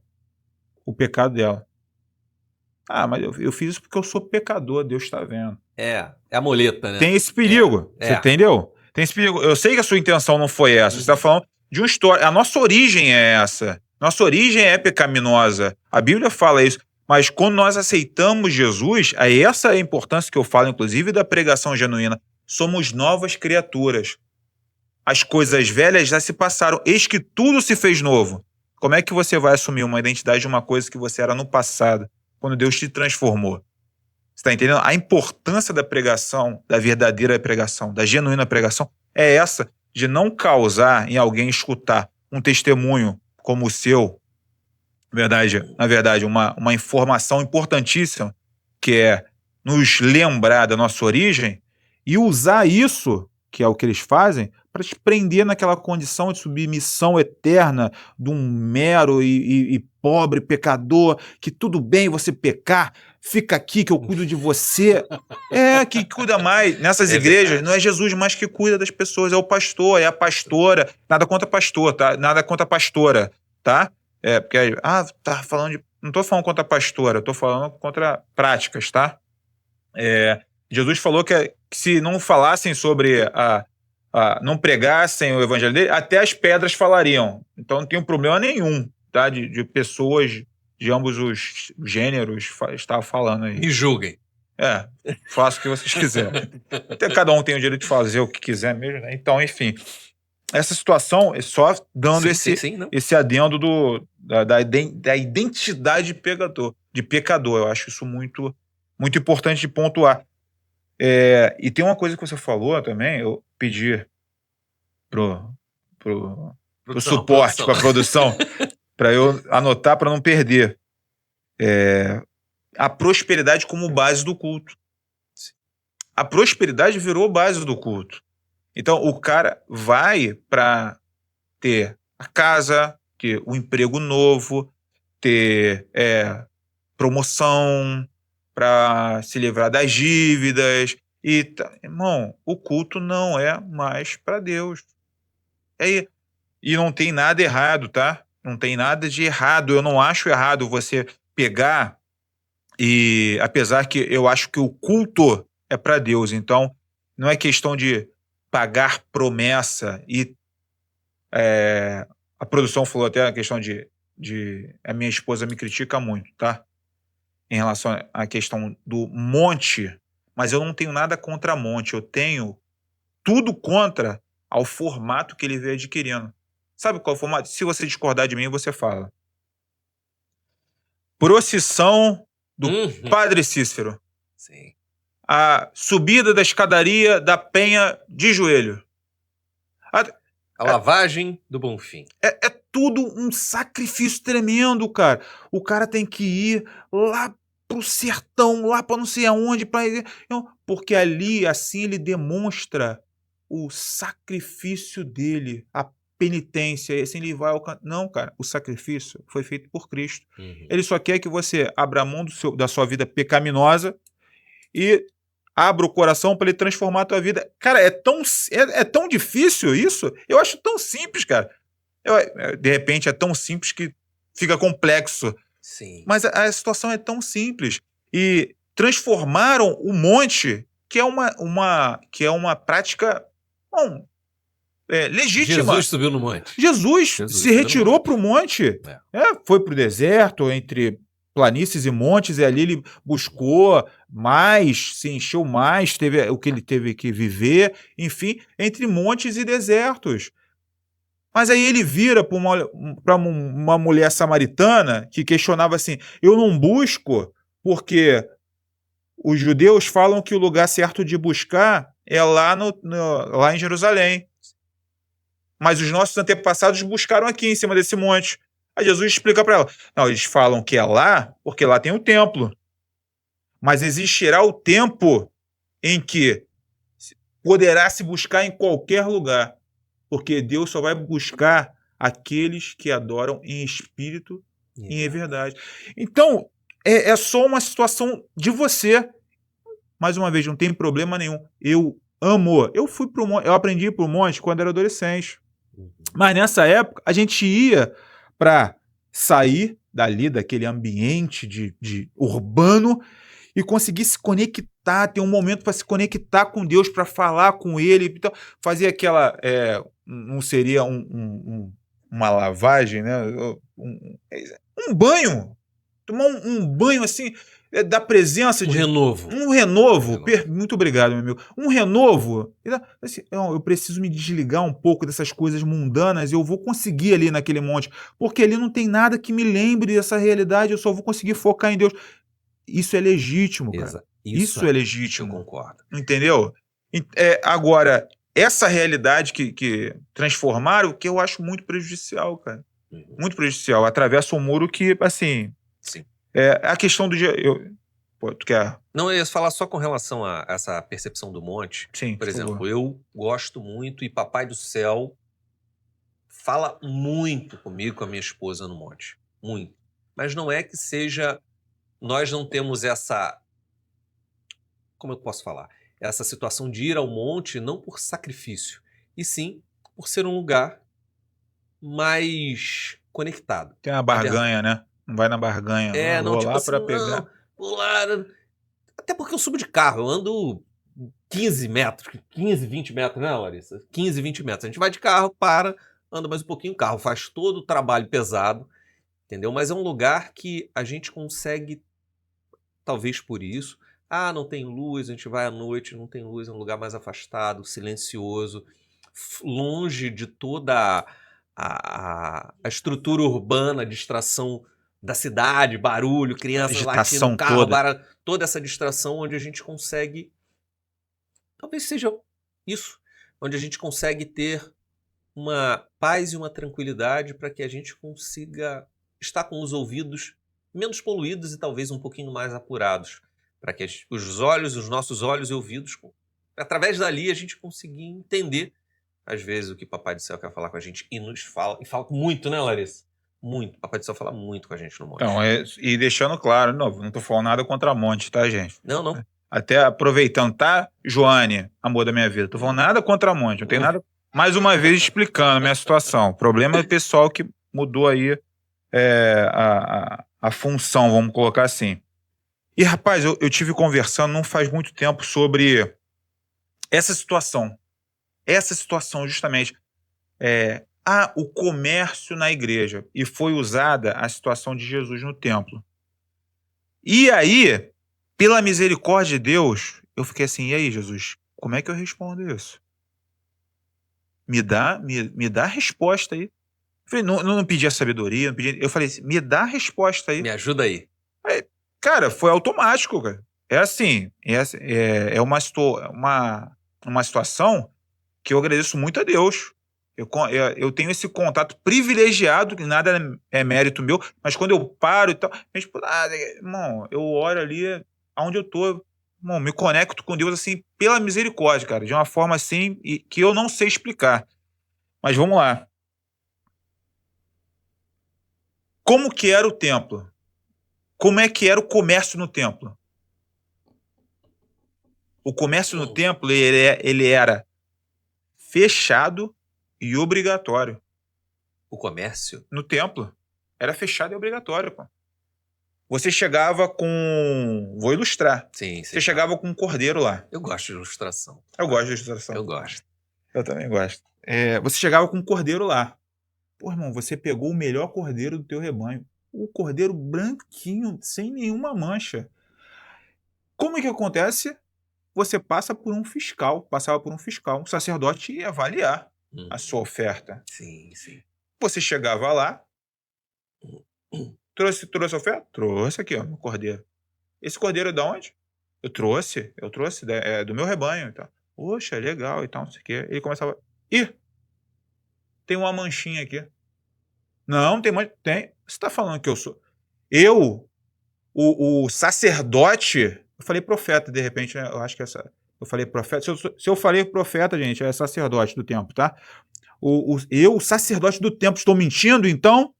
o pecado dela. Ah, mas eu fiz isso porque eu sou pecador, Deus está vendo. É a muleta, né? Tem esse perigo, você entendeu? Tem esse perigo. Eu sei que a sua intenção não foi essa, você está falando de uma história. A nossa origem é essa. Nossa origem é pecaminosa. A Bíblia fala isso. Mas quando nós aceitamos Jesus, aí essa é a importância que eu falo, inclusive, da pregação genuína. Somos novas criaturas. As coisas velhas já se passaram. Eis que tudo se fez novo. Como é que você vai assumir uma identidade de uma coisa que você era no passado, quando Deus te transformou? Você está entendendo? A importância da pregação, da verdadeira pregação, da genuína pregação, é essa, de não causar em alguém escutar um testemunho como o seu, na verdade, uma informação importantíssima, que é nos lembrar da nossa origem, e usar isso, que é o que eles fazem, para te prender naquela condição de submissão eterna de um mero e pobre pecador, que tudo bem você pecar, fica aqui que eu cuido de você. Que cuida mais. Nessas igrejas, não é Jesus mais que cuida das pessoas, é o pastor, é a pastora. Nada contra pastor, tá? Nada contra a pastora, tá? Porque, tá falando de... Não tô falando contra a pastora, tô falando contra práticas, tá? Jesus falou que se não falassem sobre não pregassem o evangelho dele, até as pedras falariam. Então não tem problema nenhum, tá? De pessoas de ambos os gêneros estar falando aí. Me julguem. Faça o que vocês quiserem. Até cada um tem o direito de fazer o que quiser mesmo, né? Então, enfim, essa situação é só dando esse adendo da identidade de pecador. Eu acho isso muito, muito importante de pontuar. E tem uma coisa que você falou também, eu pedi pro suporte, para a produção, para eu anotar para não perder. A prosperidade como base do culto. A prosperidade virou base do culto. Então, o cara vai para ter a casa, ter um emprego novo, ter promoção, para se livrar das dívidas. Irmão, o culto não é mais para Deus. E não tem nada errado, tá? Não tem nada de errado. Eu não acho errado você pegar e, apesar que eu acho que o culto é para Deus, então não é questão de pagar promessa e a produção falou até a questão de a minha esposa me critica muito, tá? Em relação à questão do monte, mas eu não tenho nada contra monte, eu tenho tudo contra ao formato que ele veio adquirindo. Sabe qual é o formato? Se você discordar de mim, você fala. Procissão do Padre Cícero. Sim. A subida da escadaria da Penha de joelho. A lavagem do Bonfim. É tudo um sacrifício tremendo, cara. O cara tem que ir lá pro sertão, lá para não sei aonde, porque ali, assim, ele demonstra o sacrifício dele, a penitência, e assim ele vai alcançar. Não, cara, o sacrifício foi feito por Cristo. Ele só quer que você abra mão da sua vida pecaminosa e abra o coração para ele transformar a tua vida. Cara, é tão difícil isso? Eu acho tão simples, cara. De repente é tão simples que fica complexo. Sim. Mas a situação é tão simples. E transformaram o monte, que é uma prática legítima. Jesus subiu no monte. Jesus se retirou para o monte, foi para o deserto, entre planícies e montes, e ali ele buscou mais, se encheu mais, teve o que ele teve que viver, enfim, entre montes e desertos. Mas aí ele vira para uma mulher samaritana que questionava assim: eu não busco porque os judeus falam que o lugar certo de buscar é lá em Jerusalém. Mas os nossos antepassados buscaram aqui, em cima desse monte. Aí Jesus explica para ela: não, eles falam que é lá porque lá tem o templo. Mas existirá o tempo em que poderá se buscar em qualquer lugar. Porque Deus só vai buscar aqueles que adoram em espírito e em verdade. Então, é só uma situação de você. Mais uma vez, não tem problema nenhum. Eu amo. Eu aprendi pro monte quando era adolescente. Mas nessa época, a gente ia para sair daquele ambiente de urbano e conseguir se conectar, ter um momento para se conectar com Deus, para falar com Ele. Então, fazer aquela... não seria uma lavagem, né? Um banho. Tomar um banho assim, da presença de... renovo. Um renovo. Muito obrigado, meu amigo. Um renovo. Assim, eu preciso me desligar um pouco dessas coisas mundanas e eu vou conseguir ali naquele monte. Porque ali não tem nada que me lembre dessa realidade, eu só vou conseguir focar em Deus. Isso é legítimo, cara. Isso é legítimo. Eu concordo. Entendeu? Agora, essa realidade que transformaram, que eu acho muito prejudicial, cara. Muito prejudicial. Atravessa um muro que, assim... Sim. A questão do... tu quer... Não, eu ia falar só com relação a essa percepção do monte. Sim, por exemplo, eu gosto muito e Papai do Céu fala muito comigo, com a minha esposa no monte. Muito. Mas não é que seja... Nós não temos essa... Como eu posso falar? Essa situação de ir ao monte não por sacrifício, e sim por ser um lugar mais conectado. Tem uma barganha, né? Não vai na barganha. Não, vou tipo lá assim, para pegar. Vou lá... Até porque eu subo de carro, eu ando 15 metros, 15, 20 metros, né, Larissa? 15, 20 metros. A gente vai de carro, anda mais um pouquinho, o carro faz todo o trabalho pesado, entendeu? Mas é um lugar que a gente consegue, talvez por isso, não tem luz, a gente vai à noite, não tem luz, é um lugar mais afastado, silencioso, longe de toda a estrutura urbana, a distração da cidade, barulho, crianças latindo, carro, toda essa distração onde a gente consegue, talvez seja isso, onde a gente consegue ter uma paz e uma tranquilidade para que a gente consiga estar com os ouvidos menos poluídos e talvez um pouquinho mais apurados, para que os nossos olhos e ouvidos, através dali a gente conseguir entender, às vezes, o que Papai do Céu quer falar com a gente e nos fala, e fala muito, né, Larissa? Muito. Papai do Céu fala muito com a gente no monte. Então, e deixando claro, não tô falando nada contra monte, tá, gente? Não. Até aproveitando, tá, Joane, amor da minha vida, tô falando nada contra monte, não tem nada... Mais uma vez explicando a minha situação. O problema é o pessoal que mudou aí a função, vamos colocar assim. E, rapaz, eu tive conversando não faz muito tempo sobre essa situação. Essa situação, justamente. O comércio na igreja. E foi usada a situação de Jesus no templo. E aí, pela misericórdia de Deus, eu fiquei assim, e aí, Jesus, como é que eu respondo isso? Me dá a resposta aí. Eu falei, não pedi a sabedoria, eu falei assim, me dá a resposta aí. Me ajuda aí. Aí, cara, foi automático, cara. É assim, é uma situação que eu agradeço muito a Deus. Eu tenho esse contato privilegiado, que nada é mérito meu, mas quando eu paro e tal, irmão, eu oro ali onde eu tô, irmão, me conecto com Deus assim, pela misericórdia, cara, de uma forma assim que eu não sei explicar. Mas vamos lá. Como que era o templo? Como é que era o comércio no templo? O comércio no templo, ele era fechado e obrigatório. O comércio? No templo. Era fechado e obrigatório, pô. Você chegava com... Vou ilustrar. Sim, Você chegava com um cordeiro lá. Eu gosto de ilustração. Eu gosto de ilustração. Eu gosto. Eu também gosto. Você chegava com um cordeiro lá. Pô, irmão, você pegou o melhor cordeiro do teu rebanho. O cordeiro branquinho, sem nenhuma mancha. Como é que acontece? Você passava por um fiscal. Um sacerdote ia avaliar a sua oferta. Sim. Você chegava lá. Trouxe a oferta? Trouxe aqui, ó, meu cordeiro. Esse cordeiro é de onde? Eu trouxe do meu rebanho. Então. Poxa, legal e tal, não sei o quê. Ele começava... Ih, tem uma manchinha aqui. Não, tem mancha. Tem. Você tá falando que eu sou... O sacerdote... Eu falei profeta, de repente, né? Eu acho que essa... Eu falei profeta. Se eu falei profeta, gente, é sacerdote do templo, tá? Eu, sacerdote do templo, estou mentindo, então?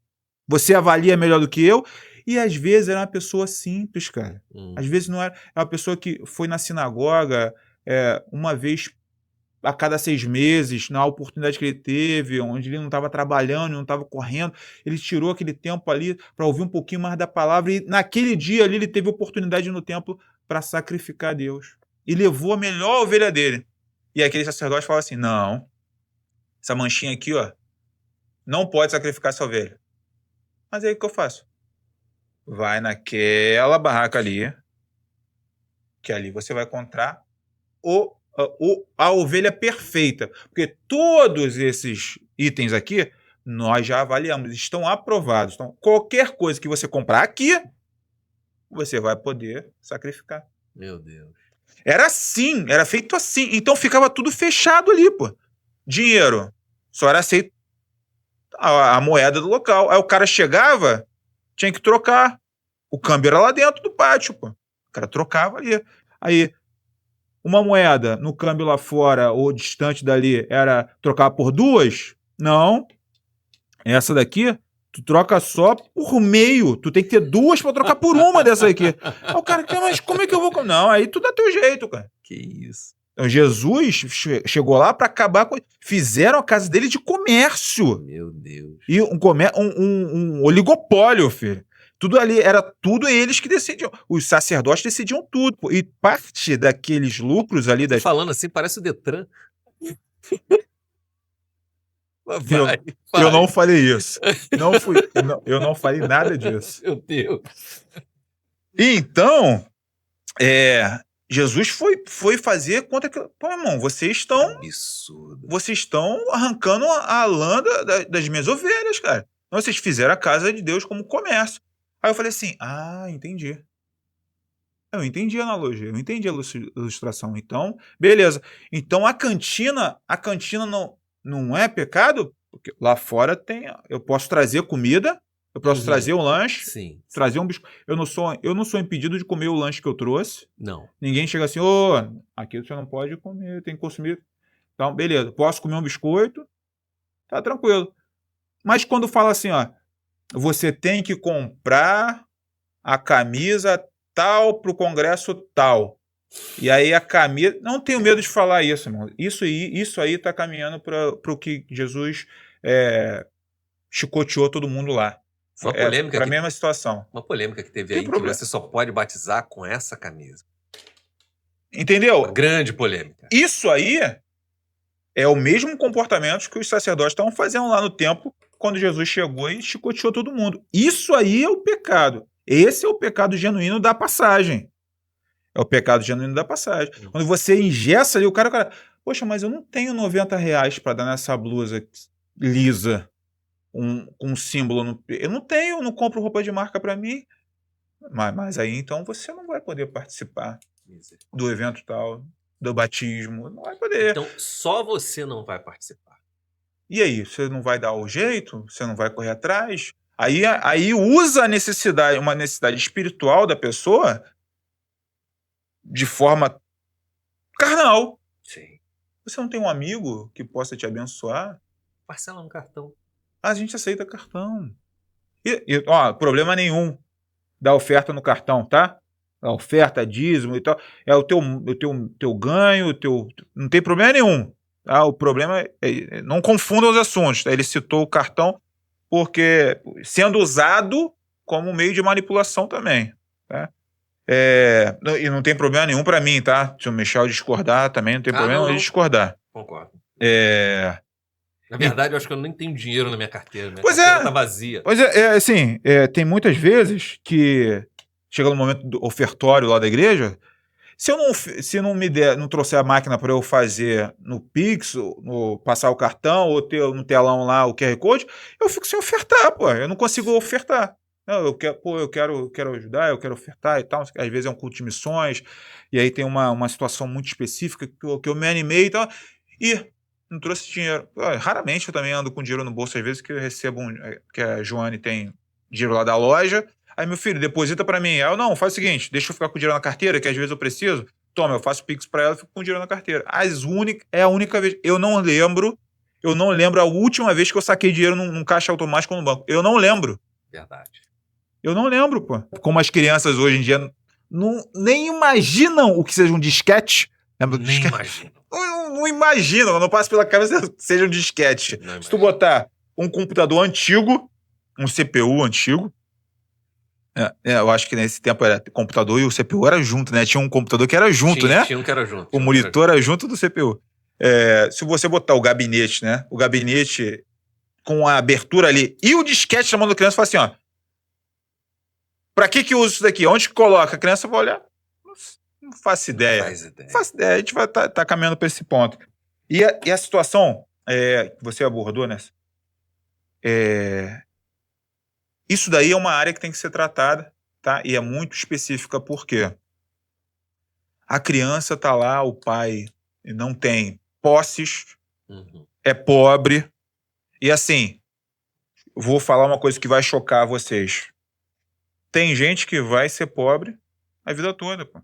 Você avalia melhor do que eu? E às vezes era uma pessoa simples, cara. Às vezes não era... É uma pessoa que foi na sinagoga uma vez a cada 6 meses, na oportunidade que ele teve, onde ele não estava trabalhando, não estava correndo, ele tirou aquele tempo ali para ouvir um pouquinho mais da palavra, e naquele dia ali ele teve oportunidade no templo para sacrificar a Deus. E levou a melhor ovelha dele. E aquele sacerdote fala assim, não, essa manchinha aqui, ó, não pode sacrificar essa ovelha. Mas aí o que eu faço? Vai naquela barraca ali, que ali você vai encontrar a ovelha perfeita. Porque todos esses itens aqui, nós já avaliamos, estão aprovados. Então, qualquer coisa que você comprar aqui, você vai poder sacrificar. Meu Deus. Era assim, era feito assim. Então, ficava tudo fechado ali, pô. Dinheiro, só era aceito a moeda do local. Aí o cara chegava, tinha que trocar. O câmbio era lá dentro do pátio, pô. O cara trocava ali. Aí, uma moeda no câmbio lá fora ou distante dali era trocar por 2? Não. Essa daqui, tu troca só por meio. Tu tem que ter 2 para trocar por uma dessa aqui. Aí o cara, mas como é que eu vou... Não, aí tu dá teu jeito, cara. Que isso. Então, Jesus chegou lá para acabar com... Fizeram a casa dele de comércio. Meu Deus. E um oligopólio, filho. Tudo ali, era tudo eles que decidiam. Os sacerdotes decidiam tudo. E parte daqueles lucros ali... Falando assim, parece o Detran. Eu não falei isso. Eu não falei nada disso. Meu Deus. Então, Jesus foi fazer conta que... Pô, irmão, vocês estão... Absurdo. Vocês estão arrancando a lã das minhas ovelhas, cara. Então, vocês fizeram a casa de Deus como comércio. Aí eu falei assim, entendi. Eu entendi a analogia, eu entendi a ilustração. Então, beleza. Então, a cantina não é pecado? Porque lá fora eu posso trazer comida, eu posso trazer um lanche, sim. Trazer um biscoito. Eu não sou impedido de comer o lanche que eu trouxe. Não. Ninguém chega assim, aqui você não pode comer, tem que consumir. Então, beleza, posso comer um biscoito, tá tranquilo. Mas quando fala assim, você tem que comprar a camisa tal para o congresso tal. E aí a camisa... Não tenho medo de falar isso, irmão. Isso aí está caminhando para o que Jesus chicoteou todo mundo lá. Uma polêmica para a mesma situação. Uma polêmica que teve aí, que você só pode batizar com essa camisa. Entendeu? Uma grande polêmica. Isso aí é o mesmo comportamento que os sacerdotes estavam fazendo lá no templo quando Jesus chegou e chicoteou todo mundo. Isso aí é o pecado. Esse é o pecado genuíno da passagem. É o pecado genuíno da passagem. Quando você engessa ali, o cara... Poxa, mas eu não tenho R$90 para dar nessa blusa lisa, com um símbolo no... Eu não compro roupa de marca para mim. Mas aí, então, você não vai poder participar do evento tal, do batismo. Não vai poder. Então, só você não vai participar. E aí, você não vai dar o jeito? Você não vai correr atrás? Aí usa uma necessidade espiritual da pessoa de forma carnal. Sim. Você não tem um amigo que possa te abençoar? Parcela no cartão. A gente aceita cartão. Problema nenhum da oferta no cartão, tá? A oferta, dízimo e tal. É o teu ganho, não tem problema nenhum. Tá? O problema não confunda os assuntos. Tá? Ele citou o cartão porque sendo usado como um meio de manipulação também, tá? E não tem problema nenhum para mim, tá? Se o Michel discordar também, não tem problema ele discordar. Concordo. É... Na verdade, eu acho que eu nem tenho dinheiro na minha carteira. Minha Pois carteira tá vazia. Pois assim, tem muitas vezes que chega no momento do ofertório lá da igreja, se não me der, não trouxer a máquina para eu fazer no Pix, no passar o cartão ou ter no telão lá o QR Code, eu fico sem ofertar, pô. Eu não consigo ofertar. Não, eu quero ajudar, eu quero ofertar e tal. Às vezes é um culto de missões, e aí tem uma situação muito específica que eu me animei e tal, e não trouxe dinheiro. Raramente eu também ando com dinheiro no bolso, às vezes que eu recebo, que a Joane tem dinheiro lá da loja. Aí, meu filho, deposita pra mim. Aí eu, não, faz o seguinte, deixa eu ficar com o dinheiro na carteira, que às vezes eu preciso. Toma, eu faço Pix pra ela e fico com o dinheiro na carteira. É a única vez. Eu não lembro a última vez que eu saquei dinheiro num caixa automático no banco. Eu não lembro. Verdade. Eu não lembro, pô. Como as crianças hoje em dia nem imaginam o que seja um disquete. Lembra do disquete? Imagino. Não imaginam, não passa pela cabeça que seja um disquete. Se tu botar um computador antigo, um CPU antigo, eu acho que nesse tempo era computador e o CPU era junto, né? Tinha um computador que era junto, né? Tinha um que era junto. O monitor era junto do CPU. Se você botar o gabinete, né? O gabinete com a abertura ali e o disquete na mão da criança, fala assim, ó. Pra que eu uso isso daqui? Onde que coloca? A criança vai olhar. Não faço ideia. Não faço ideia. A gente vai tá caminhando para esse ponto. E a situação que você abordou, né? Isso daí é uma área que tem que ser tratada, tá? E é muito específica, por quê? A criança tá lá, o pai não tem posses, é pobre, e assim, vou falar uma coisa que vai chocar vocês. Tem gente que vai ser pobre a vida toda, pô.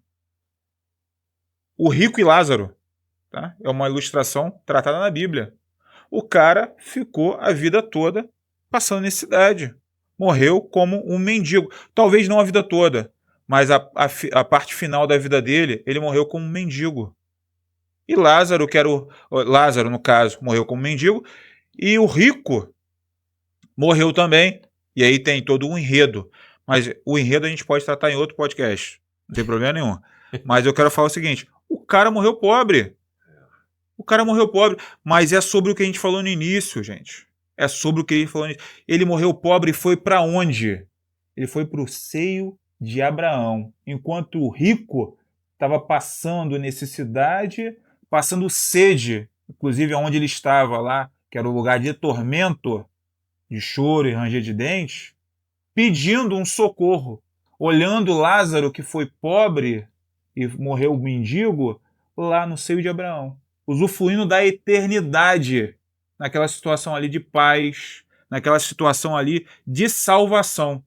O rico e Lázaro, tá? É uma ilustração tratada na Bíblia. O cara ficou a vida toda passando necessidade. Morreu como um mendigo. Talvez não a vida toda, mas a parte final da vida dele, ele morreu como um mendigo. E Lázaro, Lázaro, no caso, morreu como mendigo, e o rico morreu também. E aí tem todo um enredo. Mas o enredo a gente pode tratar em outro podcast. Não tem problema nenhum. Mas eu quero falar o seguinte: o cara morreu pobre. O cara morreu pobre, mas é sobre o que a gente falou no início, gente. É sobre o que ele falou no início. Ele morreu pobre e foi para onde? Ele foi para o seio de Abraão. Enquanto o rico estava passando necessidade, passando sede, inclusive onde ele estava lá, que era o lugar de tormento, de choro e ranger de dentes, pedindo um socorro, olhando Lázaro, que foi pobre e morreu mendigo, lá no seio de Abraão, usufruindo da eternidade, naquela situação ali de paz, naquela situação ali de salvação.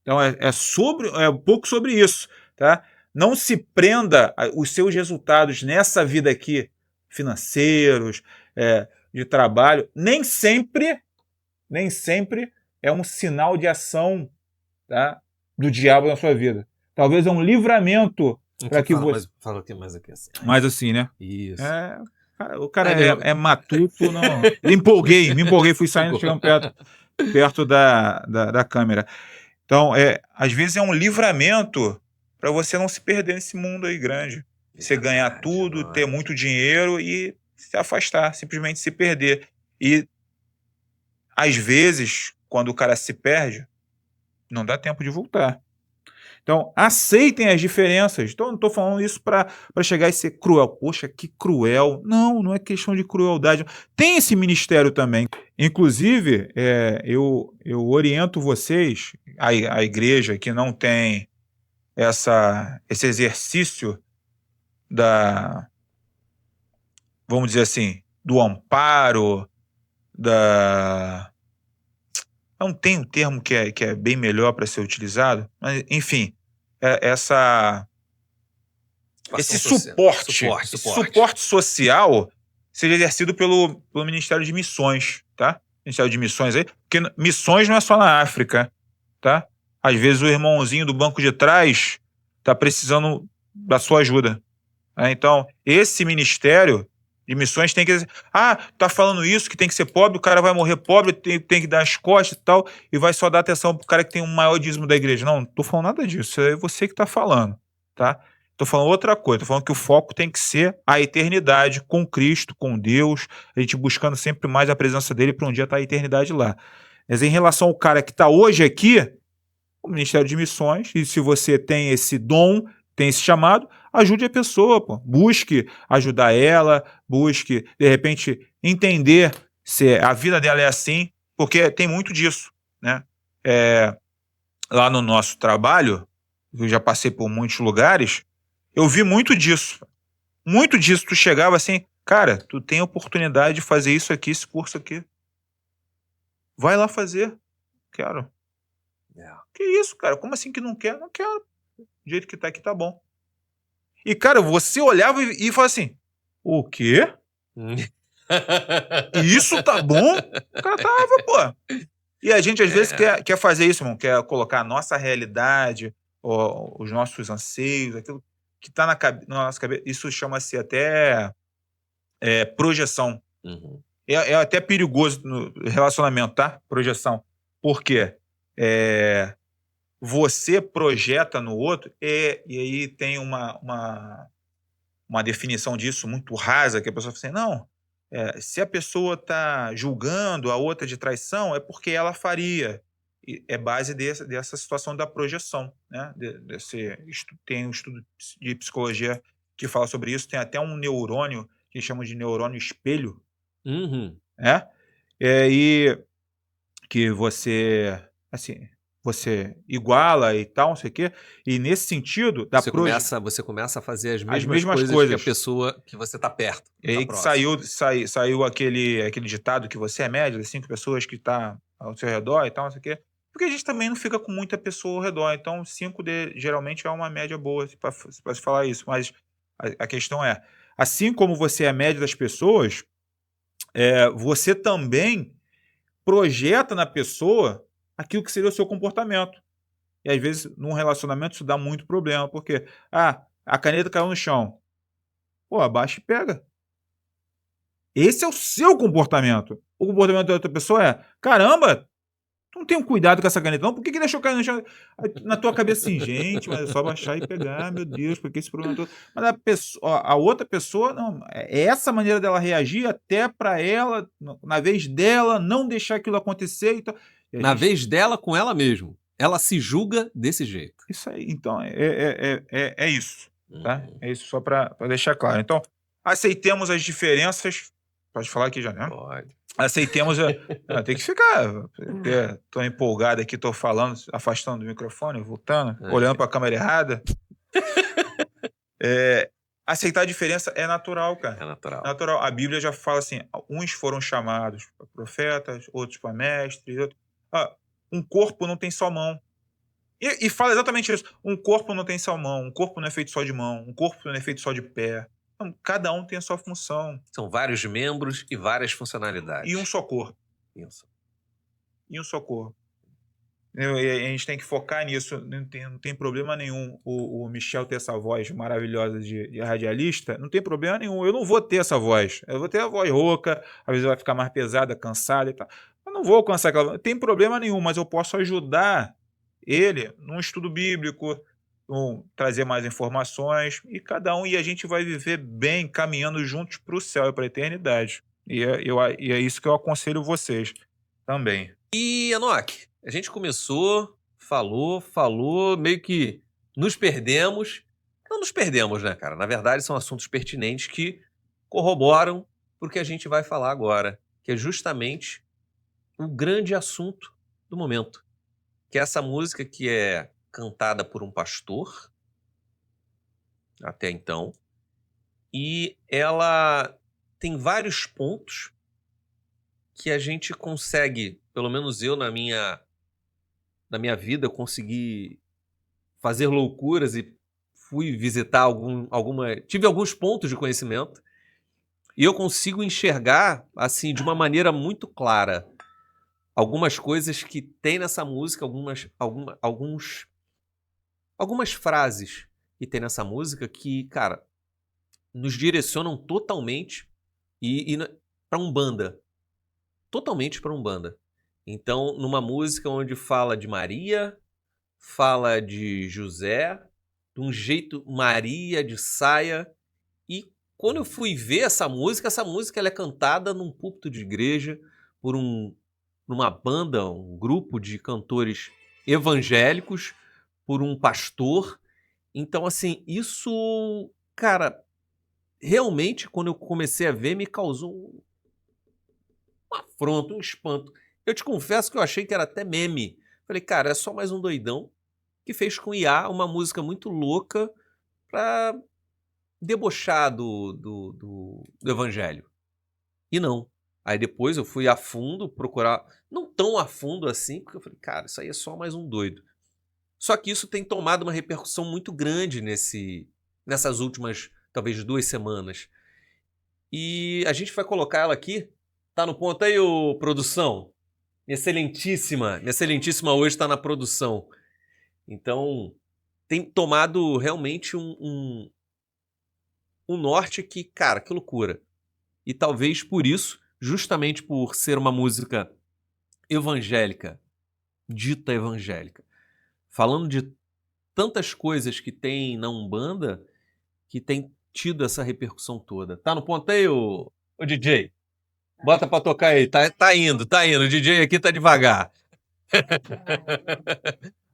Então é um pouco sobre isso, tá? Não se prenda os seus resultados nessa vida aqui, financeiros, de trabalho, nem sempre é um sinal de ação, tá, do diabo na sua vida. Talvez é um livramento para que você... Fala aqui mais aqui assim. Mais assim, né? Isso. O cara é matuto, não... Me empolguei, fui saindo, chegando perto da câmera. Então, às vezes é um livramento para você não se perder nesse mundo aí grande. Você ganhar tudo, ter muito dinheiro e se afastar, simplesmente se perder. E, às vezes, quando o cara se perde, não dá tempo de voltar. Então, aceitem as diferenças. Então, não estou falando isso para chegar e ser cruel. Poxa, que cruel. Não é questão de crueldade. Tem esse ministério também. Inclusive, eu oriento vocês, a igreja que não tem esse exercício vamos dizer assim, do amparo, não tem um termo que é bem melhor para ser utilizado, mas, enfim, esse suporte social seja exercido pelo Ministério de Missões, tá? Ministério de Missões aí, porque missões não é só na África, tá? Às vezes o irmãozinho do banco de trás está precisando da sua ajuda. Então, esse ministério de missões tem que... tá falando isso, que tem que ser pobre, o cara vai morrer pobre, tem que dar as costas e tal, e vai só dar atenção pro cara que tem o maior dízimo da igreja. Não tô falando nada disso, isso é você que tá falando, tá? Tô falando outra coisa, tô falando que o foco tem que ser a eternidade com Cristo, com Deus, a gente buscando sempre mais a presença dele para um dia estar a eternidade lá. Mas em relação ao cara que tá hoje aqui, o Ministério de Missões, e se você tem esse dom, tem esse chamado, ajude a pessoa, pô. Busque ajudar ela, busque, de repente, entender se a vida dela é assim, porque tem muito disso, né? Lá no nosso trabalho, eu já passei por muitos lugares, eu vi muito disso. Muito disso. Tu chegava assim, cara, tu tem a oportunidade de fazer isso aqui, esse curso aqui. Vai lá fazer. Quero. Que isso, cara? Como assim que não quer? Não quero. Do jeito que tá aqui tá bom. E, cara, você olhava e falava assim, o quê? Isso tá bom? O cara tava, pô. E a gente, às vezes, quer fazer isso, irmão. Quer colocar a nossa realidade, os nossos anseios, aquilo que tá na nossa cabeça. Isso chama-se até projeção. Uhum. É até perigoso no relacionamento, tá? Projeção. Por quê? Você projeta no outro, e aí tem uma definição disso muito rasa, que a pessoa fala assim, não, se a pessoa está julgando a outra de traição, é porque ela faria. E é base dessa situação da projeção, né? Tem um estudo de psicologia que fala sobre isso, tem até um neurônio que chamam de neurônio espelho, né? E que você, assim, você iguala e tal, não sei o quê, e nesse sentido da você começa a fazer as mesmas coisas que a pessoa que você está perto. E aí que saiu aquele ditado que você é média das 5 pessoas que tá ao seu redor e tal, não sei o quê. Porque a gente também não fica com muita pessoa ao redor, então 5 geralmente é uma média boa para se falar isso, mas a questão é, assim como você é a média das pessoas, você também projeta na pessoa aquilo que seria o seu comportamento. E às vezes, num relacionamento, isso dá muito problema, porque, a caneta caiu no chão. Pô, abaixa e pega. Esse é o seu comportamento. O comportamento da outra pessoa é, caramba, tu não tem um cuidado com essa caneta não? Por que deixou cair no chão? Na tua cabeça assim, gente, mas é só baixar e pegar, meu Deus, porque esse problema todo... Mas a outra pessoa, não, é essa maneira dela reagir até para ela, na vez dela, não deixar aquilo acontecer. Então, na vez dela com ela mesmo. Ela se julga desse jeito. Isso aí, então, é isso, tá? É isso só para deixar claro. Então, aceitemos as diferenças. Pode falar aqui já, né? Pode. Aceitemos. Tem que ficar. Tô empolgado aqui, tô falando, afastando do microfone, voltando, olhando para a câmera errada. Aceitar a diferença é natural, cara. É natural. Natural. A Bíblia já fala assim: uns foram chamados para profetas, outros para mestres. Um corpo não tem só mão. E fala exatamente isso. Um corpo não tem só mão, um corpo não é feito só de mão, um corpo não é feito só de pé. Então, cada um tem a sua função. São vários membros e várias funcionalidades. E um só corpo. Isso. E um só corpo. E a gente tem que focar nisso. Não tem problema nenhum o Michel ter essa voz maravilhosa de radialista. Não tem problema nenhum. Eu não vou ter essa voz. Eu vou ter a voz rouca, às vezes vai ficar mais pesada, cansada e tal. Eu não vou alcançar aquela... Não tem problema nenhum, mas eu posso ajudar ele num estudo bíblico, trazer mais informações, e a gente vai viver bem, caminhando juntos para o céu e para a eternidade. E é isso que eu aconselho vocês também. E, Enoque, a gente começou, falou, meio que nos perdemos. Não nos perdemos, né, cara? Na verdade, são assuntos pertinentes que corroboram para o que a gente vai falar agora, que é justamente o grande assunto do momento. Que é essa música que é cantada por um pastor, até então, e ela tem vários pontos que a gente consegue, pelo menos eu na minha vida, eu consegui fazer loucuras e fui visitar tive alguns pontos de conhecimento, e eu consigo enxergar, assim, de uma maneira muito clara, algumas coisas que tem nessa música, algumas frases que tem nessa música que, cara, nos direcionam totalmente e para Umbanda, totalmente para Umbanda. Então, numa música onde fala de Maria, fala de José, de um jeito Maria de saia, e quando eu fui ver essa música ela é cantada num púlpito de igreja por uma banda, um grupo de cantores evangélicos, por um pastor. Então, assim, isso, cara, realmente, quando eu comecei a ver, me causou um afronto, um espanto. Eu te confesso que eu achei que era até meme. Falei, cara, é só mais um doidão que fez com IA uma música muito louca pra debochar do evangelho. E não. Aí depois eu fui a fundo procurar, não tão a fundo assim, porque eu falei, cara, isso aí é só mais um doido. Só que isso tem tomado uma repercussão muito grande nessas últimas, talvez, 2 semanas. E a gente vai colocar ela aqui. Tá no ponto aí, ô produção? Minha excelentíssima hoje está na produção. Então, tem tomado realmente um norte que, cara, que loucura. E talvez por isso, justamente por ser uma música evangélica, dita evangélica, falando de tantas coisas que tem na Umbanda, que tem tido essa repercussão toda. Tá no ponto aí, ô DJ? Bota pra tocar aí. Tá indo, tá indo. O DJ aqui tá devagar.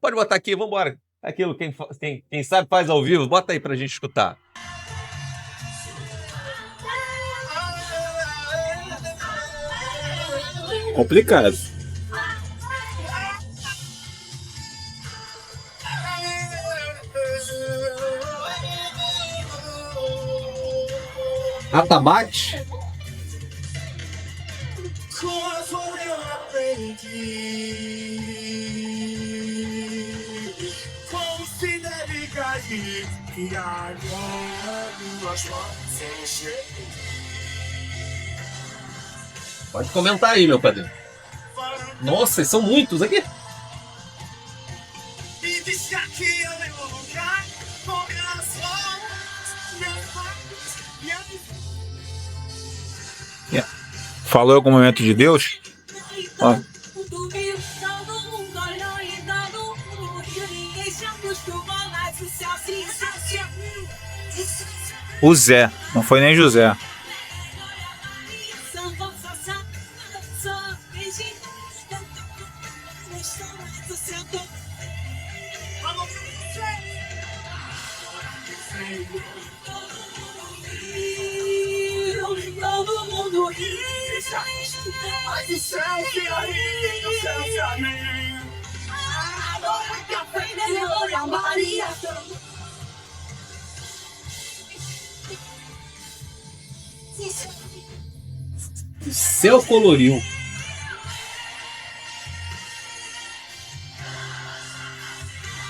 Pode botar aqui, vambora. Aquilo, quem sabe faz ao vivo. Bota aí pra gente escutar. Complicado. Atabaque? Pode comentar aí, meu padrinho. Nossa, são muitos aqui. Falou em algum momento de Deus? Ó. O Zé, não foi nem José. Todo mundo ri. O céu coloriu.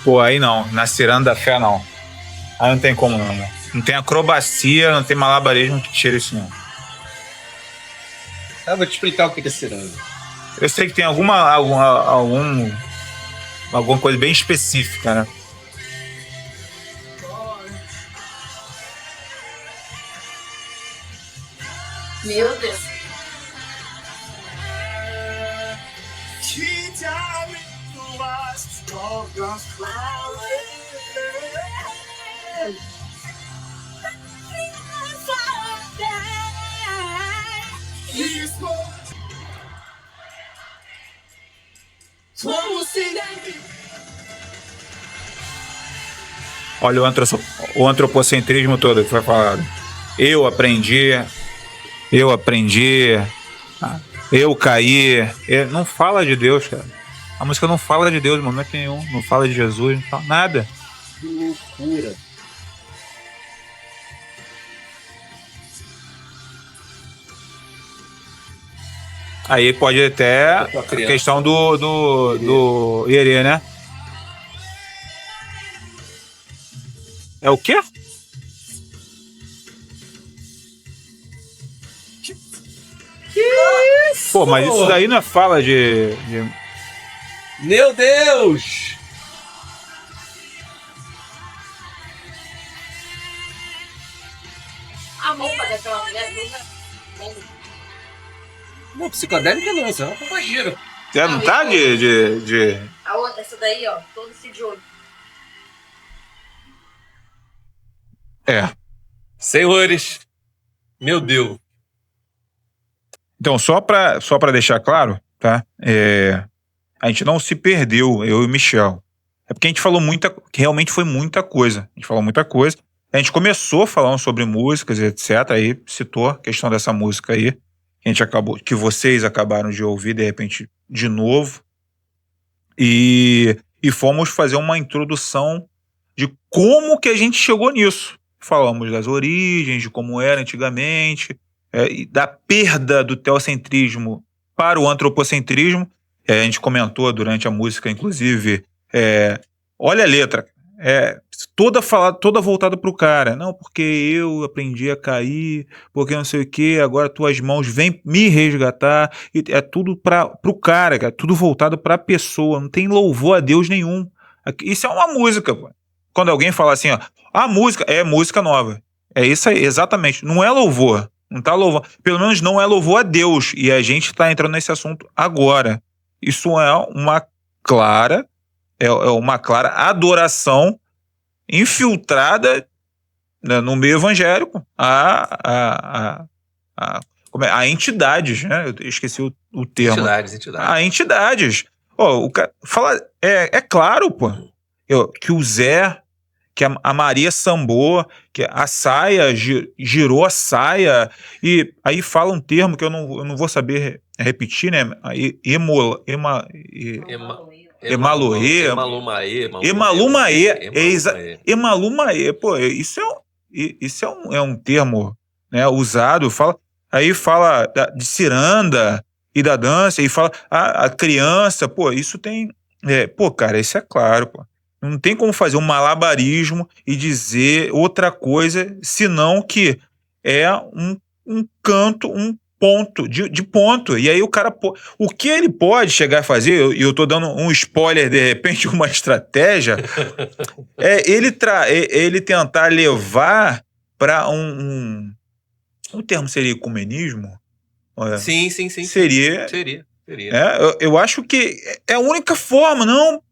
Pô, aí não. Na Ciranda da Fé, não. Aí não tem como, não. Não tem acrobacia, não tem malabarismo que tira isso, não. Eu vou te explicar o que é ciranda. Eu sei que tem alguma coisa bem específica, né? Meu Deus. Olha o antropocentrismo todo que foi falado. Eu aprendi, eu caí. Não fala de Deus, cara. A música não fala de Deus em momento nenhum. Não fala de Jesus, não fala nada. Que loucura. Aí pode até a questão do Ierê, né? É o quê? Que isso? Pô, mas isso daí não é fala de... Meu Deus! A roupa daquela mulher. Não, psicodélica não, isso é uma pombagira. Você não tá de... A outra, essa daí, ó, todo esse de olho. É. Senhores, meu Deus. Então, só pra deixar claro, tá? A gente não se perdeu, eu e o Michel. É porque a gente falou realmente foi muita coisa. A gente falou muita coisa. A gente começou falando sobre músicas, etc. Aí citou a questão dessa música aí. Que vocês acabaram de ouvir, de repente, de novo. E fomos fazer uma introdução de como que a gente chegou nisso. Falamos das origens, de como era antigamente, e da perda do teocentrismo para o antropocentrismo. A gente comentou durante a música, inclusive, olha a letra, toda voltada para o cara. Não, porque eu aprendi a cair, porque não sei o que, agora tuas mãos vêm me resgatar. E é tudo para o cara, é tudo voltado para a pessoa, não tem louvor a Deus nenhum. Isso é uma música, pô. Quando alguém fala assim, ó, a música é música nova. É isso aí, exatamente. Não é louvor. Não tá louvor. Pelo menos não é louvor a Deus. E a gente está entrando nesse assunto agora. Isso é uma clara adoração infiltrada, né, no meio evangélico a entidades, né? Eu esqueci o termo. Entidades. A entidades. O cara fala, é claro, pô, que o Zé, que a Maria sambou, que a saia girou a saia, e aí fala um termo que eu não vou saber repetir, né? Emalumaê, pô, isso é um termo, né, usado, aí fala de ciranda e da dança, e fala a criança, pô, isso tem, pô, cara, isso é claro, pô. Não tem como fazer um malabarismo e dizer outra coisa, senão que é um canto, um ponto, de ponto. E aí o cara, o que ele pode chegar a fazer, e eu tô dando um spoiler, de repente, uma estratégia, é ele tentar levar para o termo seria ecumenismo? Sim. Seria. Eu acho que é a única forma, não.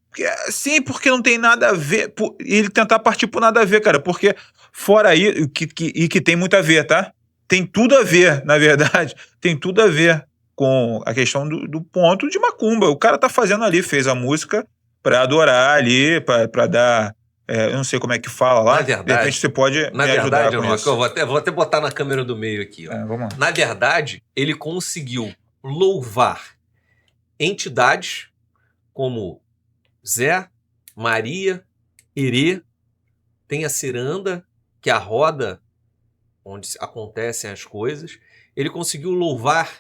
Sim, porque não tem nada a ver. Ele tentar partir por nada a ver, cara. Porque fora aí, que tem muito a ver, tá? Tem tudo a ver, na verdade. Tem tudo a ver com a questão do ponto de macumba. O cara tá fazendo ali, fez a música pra adorar ali, pra dar... eu não sei como é que fala lá. Na verdade, de repente você pode me ajudar com isso. Eu vou até botar na câmera do meio aqui. Ó. Vamos lá. Na verdade, ele conseguiu louvar entidades como Zé, Maria, Herê, tem a ciranda, que é a roda onde acontecem as coisas. Ele conseguiu louvar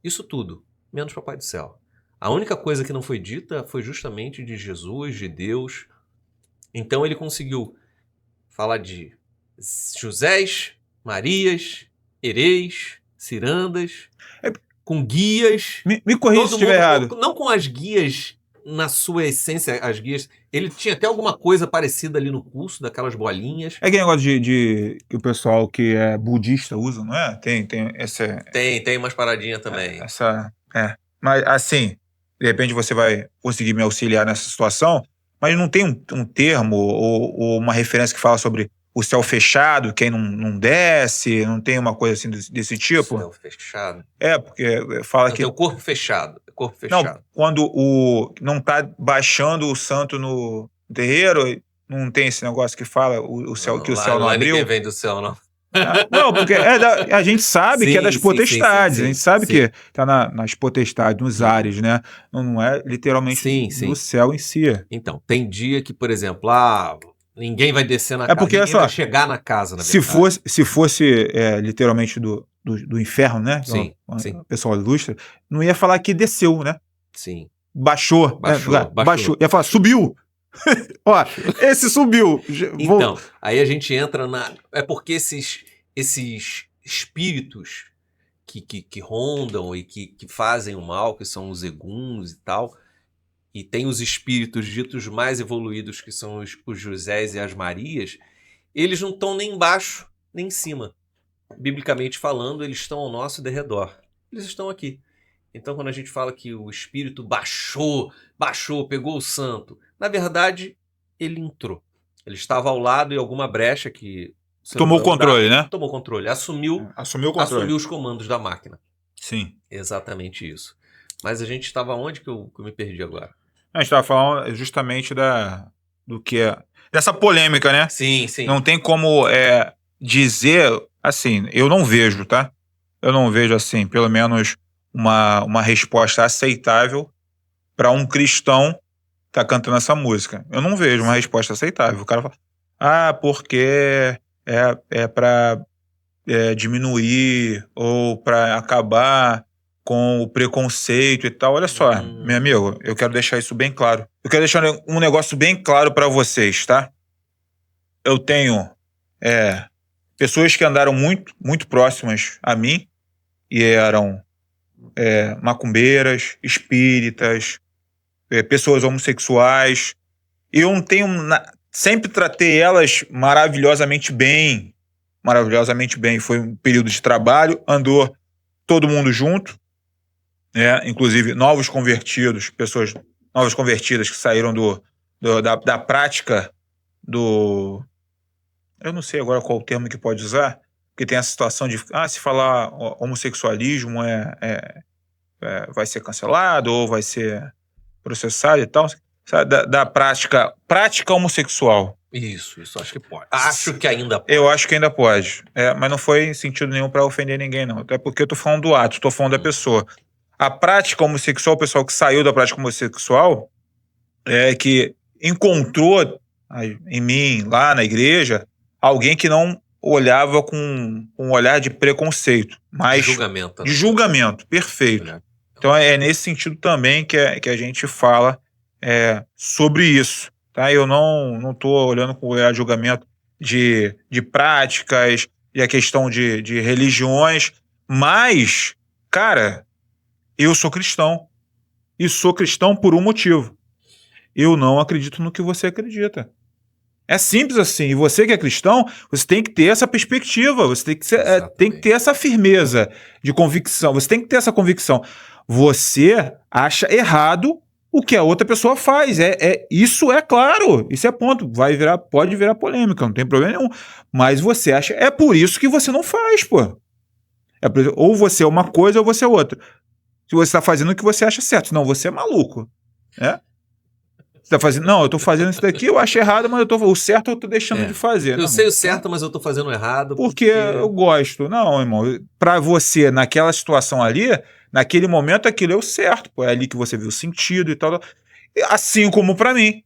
isso tudo, menos Papai do Céu. A única coisa que não foi dita foi justamente de Jesus, de Deus. Então ele conseguiu falar de Josés, Marias, Herês, cirandas, com guias. Me corrija se estiver errado. Não com as guias na sua essência, as guias. Ele tinha até alguma coisa parecida ali no pulso, daquelas bolinhas. É aquele negócio de que o pessoal que é budista usa, não é? Tem essa... Tem umas paradinhas também. Mas assim, de repente você vai conseguir me auxiliar nessa situação, mas não tem um termo ou uma referência que fala sobre o céu fechado, quem não desce, não tem uma coisa assim desse tipo? Céu fechado. Porque fala que... Tem o corpo fechado. Não, quando não tá baixando o santo no terreiro, não tem esse negócio que fala o céu, que o céu não abriu? Ninguém vem do céu, não. Não, porque a gente sabe que é das potestades, a gente sabe que tá nas potestades, nos ares, né? Não é literalmente no céu em si. Então, tem dia que, por exemplo, ninguém vai descer na casa, porque, ninguém vai chegar na casa, na verdade. Se fosse literalmente do inferno, né? Sim. O pessoal ilustra, não ia falar que desceu, né? Sim. Baixou. Ia falar, subiu. Ó, esse subiu. Então, aí a gente entra na... É porque esses espíritos que rondam e que fazem o mal, que são os eguns e tal, e tem os espíritos ditos mais evoluídos, que são os Josés e as Marias, eles não estão nem embaixo, nem em cima. biblicamente falando, eles estão ao nosso derredor. Eles estão aqui. Então, quando a gente fala que o Espírito baixou, pegou o santo, na verdade, ele entrou. Ele estava ao lado em alguma brecha que... Tomou o controle, né? Tomou controle. Assumiu o controle. Assumiu os comandos da máquina. Sim. Exatamente isso. Mas a gente estava onde que eu me perdi agora? A gente estava falando justamente do que é... Dessa polêmica, né? Sim, sim. Não tem como dizer... Assim, eu não vejo, tá? Eu não vejo, assim, pelo menos uma resposta aceitável para um cristão que tá cantando essa música. Eu não vejo uma resposta aceitável. O cara fala, porque é para diminuir ou para acabar com o preconceito e tal. Olha só, meu amigo, eu quero deixar isso bem claro. Eu quero deixar um negócio bem claro para vocês, tá? Eu tenho pessoas que andaram muito, muito próximas a mim e eram macumbeiras, espíritas, pessoas homossexuais. Eu não tenho... Sempre tratei elas maravilhosamente bem. Maravilhosamente bem. Foi um período de trabalho, andou todo mundo junto, inclusive novos convertidos, pessoas novas convertidas que saíram da prática do... Eu não sei agora qual o termo que pode usar, porque tem essa situação de se falar homossexualismo vai ser cancelado ou vai ser processado e tal, sabe? Da prática homossexual. Isso, acho que pode. Acho que ainda pode. Eu acho que ainda pode. Mas não foi em sentido nenhum para ofender ninguém, não. Até porque eu tô falando do ato, tô falando da pessoa. A prática homossexual, o pessoal que saiu da prática homossexual, que encontrou em mim, lá na igreja, alguém que não olhava com um olhar de preconceito, mas julgamento. De julgamento, perfeito. Então é nesse sentido também que a gente fala sobre isso. Tá? Eu não estou olhando com o olhar de julgamento de práticas e a questão de religiões, mas, cara, eu sou cristão. E sou cristão por um motivo. Eu não acredito no que você acredita. É simples assim. E você que é cristão, você tem que ter essa perspectiva, você tem que ter essa firmeza de convicção, você tem que ter essa convicção. Você acha errado o que a outra pessoa faz. Isso é claro, isso é ponto. Pode virar polêmica, não tem problema nenhum. Mas você acha, é por isso que você não faz, pô. Ou você é uma coisa ou você é outra. Se você está fazendo o que você acha certo, senão você é maluco. Você tá fazendo, não, eu tô fazendo isso daqui, eu acho errado, mas o certo eu tô deixando de fazer. Eu sei o certo, mas eu tô fazendo errado. Porque eu gosto. Não, irmão, pra você, naquela situação ali, naquele momento, aquilo é o certo, pô, é ali que você viu o sentido e tal. Assim como pra mim.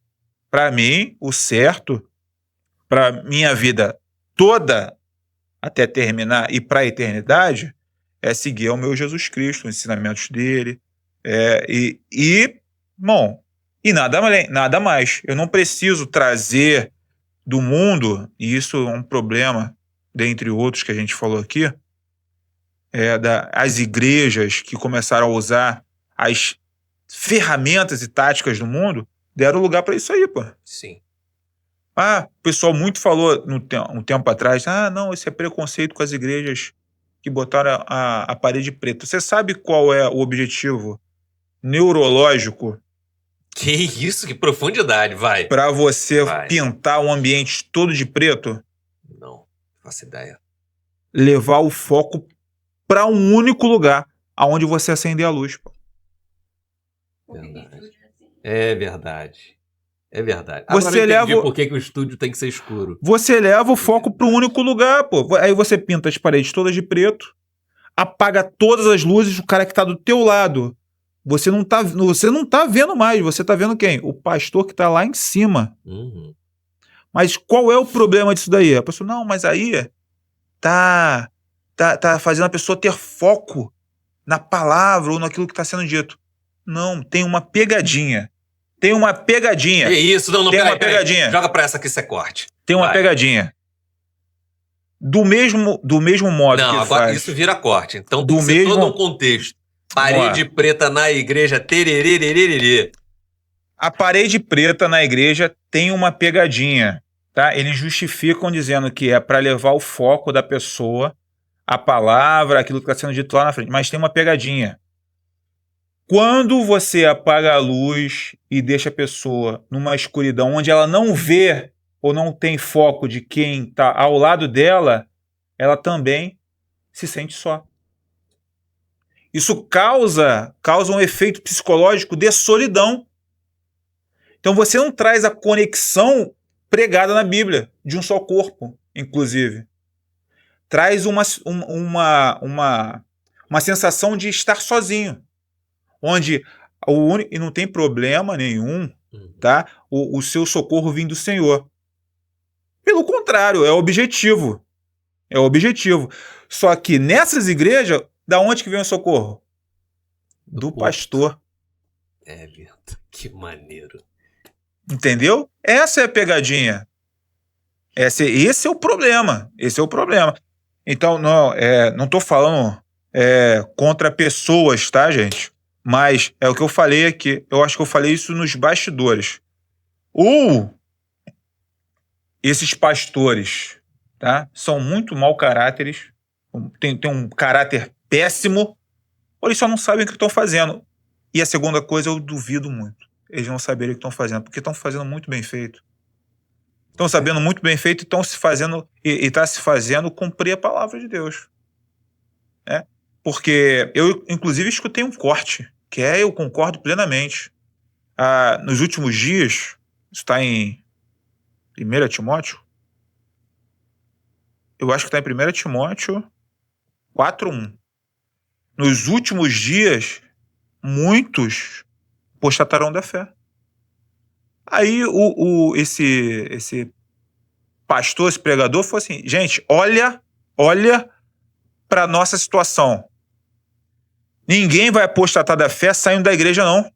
Pra mim, o certo, pra minha vida toda, até terminar e pra eternidade, é seguir ao meu Jesus Cristo, os ensinamentos dele. Bom, e nada mais. Eu não preciso trazer do mundo, e isso é um problema, dentre outros que a gente falou aqui, as igrejas que começaram a usar as ferramentas e táticas do mundo, deram lugar para isso aí, pô. Sim. O pessoal muito falou um tempo atrás, não, isso é preconceito com as igrejas que botaram a parede preta. Você sabe qual é o objetivo neurológico? Que isso, que profundidade, vai. Para você pintar um ambiente todo de preto? Não faço ideia. Levar o foco para um único lugar, aonde você acender a luz. Pô. Verdade. É verdade. É verdade. Você leva... por que o estúdio tem que ser escuro. Você leva o foco para um único lugar, pô. Aí você pinta as paredes todas de preto, apaga todas as luzes, o cara que tá do teu lado. Você não tá vendo mais, você tá vendo quem? O pastor que tá lá em cima. Uhum. Mas qual é o problema disso daí? A pessoa, não, mas aí tá fazendo a pessoa ter foco na palavra ou naquilo que tá sendo dito. Não, tem uma pegadinha. Tem uma pegadinha. É isso, não, tem uma pegadinha. Joga pra essa que isso é corte. Tem uma pegadinha. Do mesmo modo não, que agora faz. Isso vira corte. Então tem que ser todo um contexto. Parede preta na igreja, tererê. A parede preta na igreja tem uma pegadinha, tá? Eles justificam dizendo que é para levar o foco da pessoa a palavra, aquilo que está sendo dito lá na frente. Mas tem uma pegadinha. Quando você apaga a luz e deixa a pessoa numa escuridão onde ela não vê ou não tem foco de quem está ao lado dela, ela também se sente só. Isso causa um efeito psicológico de solidão. Então você não traz a conexão pregada na Bíblia, de um só corpo, inclusive. Traz uma sensação de estar sozinho, onde e não tem problema nenhum, tá? O seu socorro vindo do Senhor. Pelo contrário, é o objetivo. É o objetivo. Só que nessas igrejas, da onde que vem o socorro? Do pastor. É verdade. Que maneiro. Entendeu? Essa é a pegadinha. Esse é o problema. Esse é o problema. Então, não estou falando contra pessoas, tá, gente? Mas é o que eu falei aqui. Eu acho que eu falei isso nos bastidores. Esses pastores, tá, são muito mau caráteres, tem um caráter péssimo, ou eles só não sabem o que estão fazendo. E a segunda coisa, eu duvido muito. Eles não saberem o que estão fazendo, porque estão fazendo muito bem feito. Estão sabendo muito bem feito e estão se fazendo, e está se fazendo cumprir a palavra de Deus. Porque eu, inclusive, escutei um corte, eu concordo plenamente. Nos últimos dias, isso está em 1 Timóteo? Eu acho que está em 1 Timóteo 4:1. Nos últimos dias, muitos apostatarão da fé. Aí esse pastor, esse pregador, falou assim: gente, olha para a nossa situação. Ninguém vai apostatar da fé saindo da igreja, não.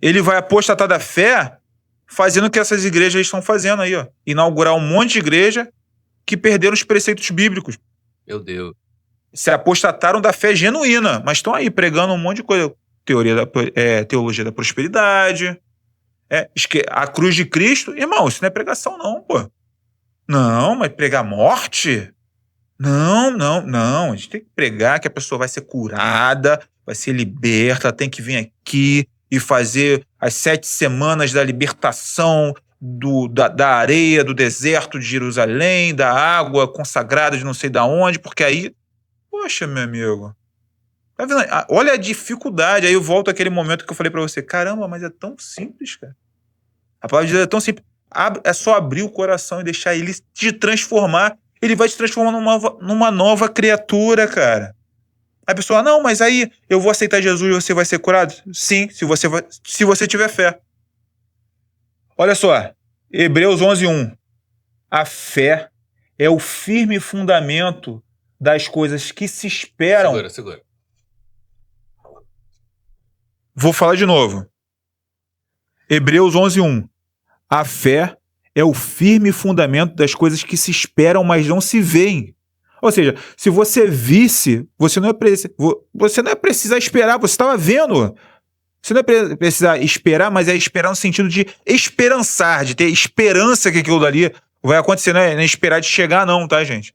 Ele vai apostatar da fé fazendo o que essas igrejas estão fazendo aí, ó. Inaugurar um monte de igreja que perderam os preceitos bíblicos. Meu Deus. Se apostataram da fé genuína, mas estão aí pregando um monte de coisa. Teologia da prosperidade, a cruz de Cristo. Irmão, isso não é pregação não, pô. Não, mas pregar morte? Não. A gente tem que pregar que a pessoa vai ser curada, vai ser liberta, tem que vir aqui e fazer as 7 semanas da libertação da areia, do deserto de Jerusalém, da água consagrada de não sei da onde, porque aí, poxa, meu amigo, tá vendo? Olha a dificuldade. Aí eu volto àquele momento que eu falei pra você, caramba, mas é tão simples, cara. A palavra de Deus é tão simples. É só abrir o coração e deixar ele te transformar. Ele vai te transformar numa nova criatura, cara. A pessoa, não, mas aí eu vou aceitar Jesus e você vai ser curado? Sim, se você tiver fé. Olha só, Hebreus 11:1. A fé é o firme fundamento das coisas que se esperam. Segura. Vou falar de novo. Hebreus 11:1. A fé é o firme fundamento das coisas que se esperam, mas não se veem. Ou seja, se você visse, você não ia precisar esperar, você estava vendo. Você não ia precisar esperar, mas é esperar no sentido de esperançar, de ter esperança que aquilo dali vai acontecer. Não é esperar de chegar não, tá, gente?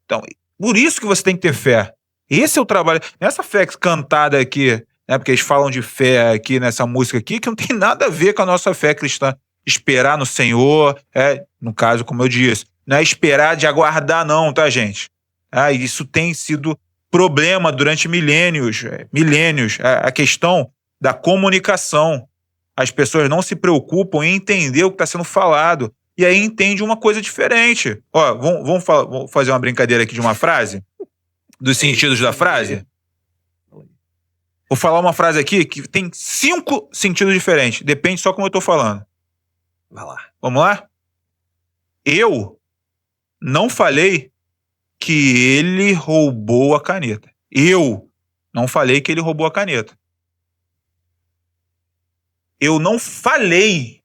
Então, por isso que você tem que ter fé. Esse é o trabalho. Nessa fé cantada aqui, né, porque eles falam de fé aqui nessa música aqui, que não tem nada a ver com a nossa fé cristã. Esperar no Senhor, no caso, como eu disse, não é esperar de aguardar não, tá, gente? Isso tem sido problema durante milênios. A questão da comunicação. As pessoas não se preocupam em entender o que está sendo falado. E aí entende uma coisa diferente. Ó, vamos fazer uma brincadeira aqui de uma frase? Dos sentidos da frase? Vou falar uma frase aqui que tem 5 sentidos diferentes. Depende só como eu estou falando. Vai lá. Vamos lá? Eu não falei que ele roubou a caneta. Eu não falei que ele roubou a caneta. Eu não falei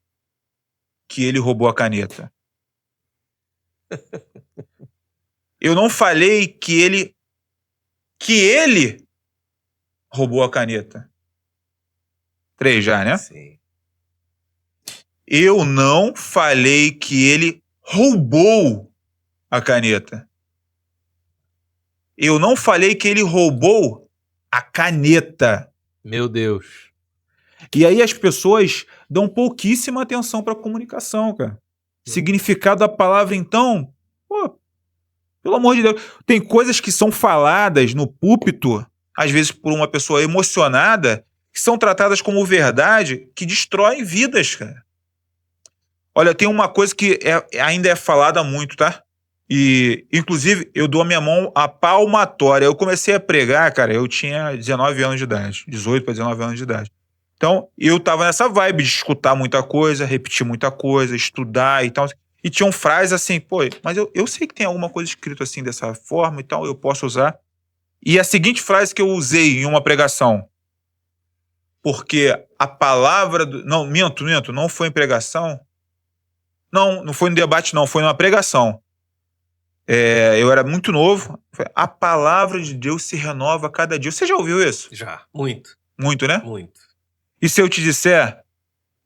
que ele roubou a caneta. Eu não falei que ele roubou a caneta. 3 já, né? Sim. Eu não falei que ele roubou a caneta. Eu não falei que ele roubou a caneta. Meu Deus. E aí as pessoas dão pouquíssima atenção para a comunicação, cara. Significado da palavra, então, pô, pelo amor de Deus. Tem coisas que são faladas no púlpito, às vezes por uma pessoa emocionada, que são tratadas como verdade, que destroem vidas, cara. Olha, tem uma coisa que ainda é falada muito, tá? E, inclusive, eu dou a minha mão à palmatória. Eu comecei a pregar, cara, eu tinha 19 anos de idade, 18 para 19 anos de idade. Então, eu tava nessa vibe de escutar muita coisa, repetir muita coisa, estudar e tal. E tinham frases assim, pô, mas eu sei que tem alguma coisa escrita assim dessa forma e tal, eu posso usar. E a seguinte frase que eu usei em uma pregação, porque a palavra... Não, minto, não foi em pregação. Não foi no debate, não, foi numa pregação. Eu era muito novo. A palavra de Deus se renova a cada dia. Você já ouviu isso? Já, muito. Muito, né? Muito. E se eu te disser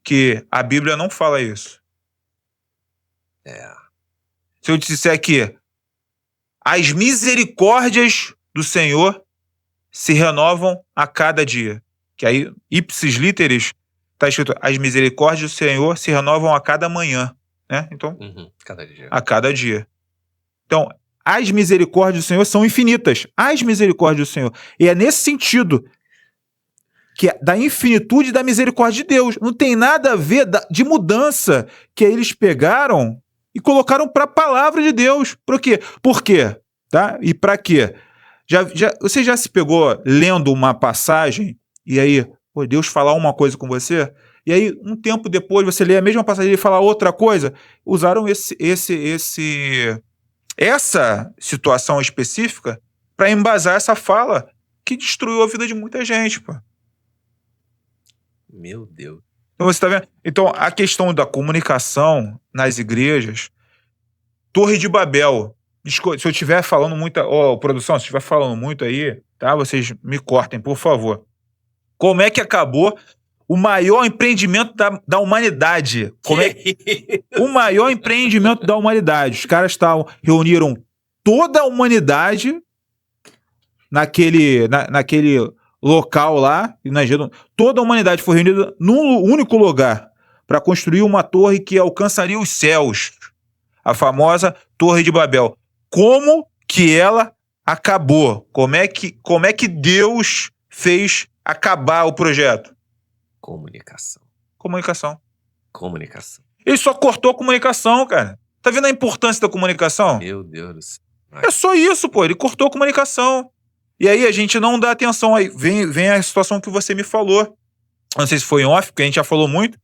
que a Bíblia não fala isso? Se eu te disser que as misericórdias do Senhor se renovam a cada dia. Que aí, ipsis literis, está escrito, as misericórdias do Senhor se renovam a cada manhã. Né? Então, cada dia. A cada dia. Então, as misericórdias do Senhor são infinitas. As misericórdias do Senhor. E é nesse sentido que é da infinitude da misericórdia de Deus. Não tem nada a ver de mudança que eles pegaram e colocaram para a palavra de Deus. Por quê? Por quê? Tá? E para quê? Você já se pegou lendo uma passagem e aí, pô, Deus falar uma coisa com você, e aí um tempo depois você lê a mesma passagem e falar outra coisa? Usaram essa situação específica para embasar essa fala que destruiu a vida de muita gente, pô. Meu Deus. Então você tá vendo? Então a questão da comunicação nas igrejas, Torre de Babel. Se eu estiver falando muito, produção, se estiver falando muito aí, tá? Vocês me cortem, por favor. Como é que acabou o maior empreendimento da humanidade? O maior empreendimento da humanidade. Os caras reuniram toda a humanidade naquele local lá, toda a humanidade foi reunida num único lugar para construir uma torre que alcançaria os céus, a famosa Torre de Babel. Como que ela acabou? Como é que Deus fez acabar o projeto? Comunicação. Ele só cortou a comunicação, cara. Tá vendo a importância da comunicação? Meu Deus do céu. É só isso, pô. Ele cortou a comunicação. E aí a gente não dá atenção. Aí vem a situação que você me falou. Não sei se foi em off, porque a gente já falou muito,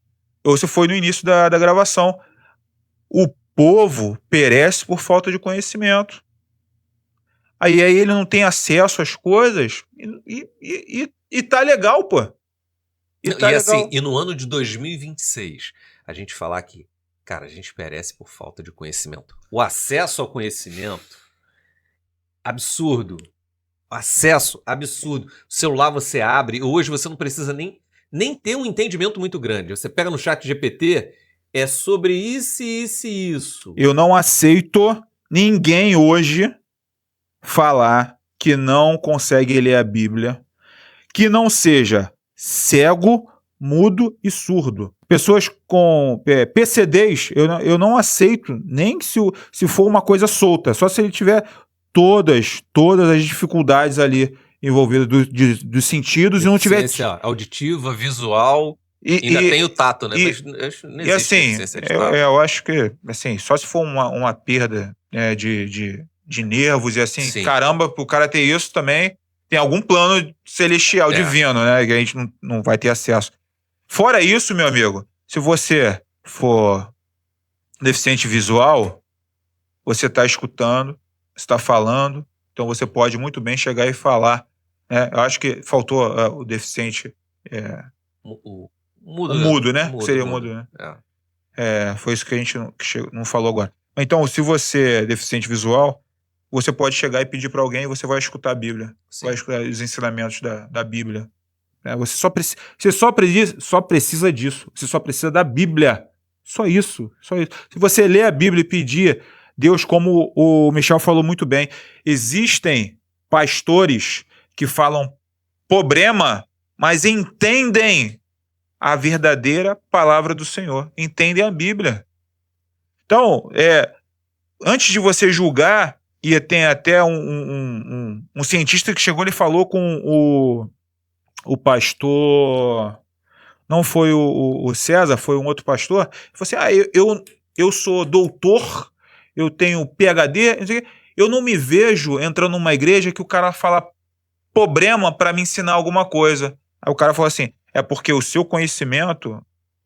ou se foi no início da gravação. O povo perece por falta de conhecimento. Aí ele não tem acesso às coisas e tá legal, pô. E no ano de 2026, a gente falar que, cara, a gente perece por falta de conhecimento. O acesso ao conhecimento, absurdo. Acesso, absurdo. O celular você abre, hoje você não precisa nem ter um entendimento muito grande. Você pega no chat GPT, é sobre isso, isso e isso. Eu não aceito ninguém hoje falar que não consegue ler a Bíblia, que não seja cego, mudo e surdo. Pessoas com PCDs, eu não aceito, nem se for uma coisa solta, só se ele tiver todas as dificuldades ali envolvidas dos sentidos e não tiver... auditiva, visual... Ainda tem o tato, né? Mas não existe assim, eu acho que assim, só se for uma perda de nervos e assim, sim. Caramba, pro cara ter isso também tem algum plano celestial, divino, né? Que a gente não vai ter acesso. Fora isso, meu amigo, se você for deficiente visual, você está escutando, você está falando, então você pode muito bem chegar e falar. Né? Eu acho que faltou o deficiente... Mudo, né? Seria mudo, né? Foi isso que a gente não falou agora. Então, se você é deficiente visual, você pode chegar e pedir para alguém e você vai escutar a Bíblia. Sim. Vai escutar os ensinamentos da Bíblia. Você só precisa disso. Você só precisa da Bíblia. Só isso. Se você ler a Bíblia e pedir, Deus, como o Michel falou muito bem, existem pastores que falam problema, mas entendem a verdadeira palavra do Senhor, entendem a Bíblia. Então, antes de você julgar, e tem até um cientista que chegou e falou com o pastor, não foi o César, foi um outro pastor, ele falou assim, eu sou doutor, eu tenho PhD, não sei o quê, eu não me vejo entrando numa igreja que o cara fala problema para me ensinar alguma coisa. Aí o cara falou assim, é porque o seu conhecimento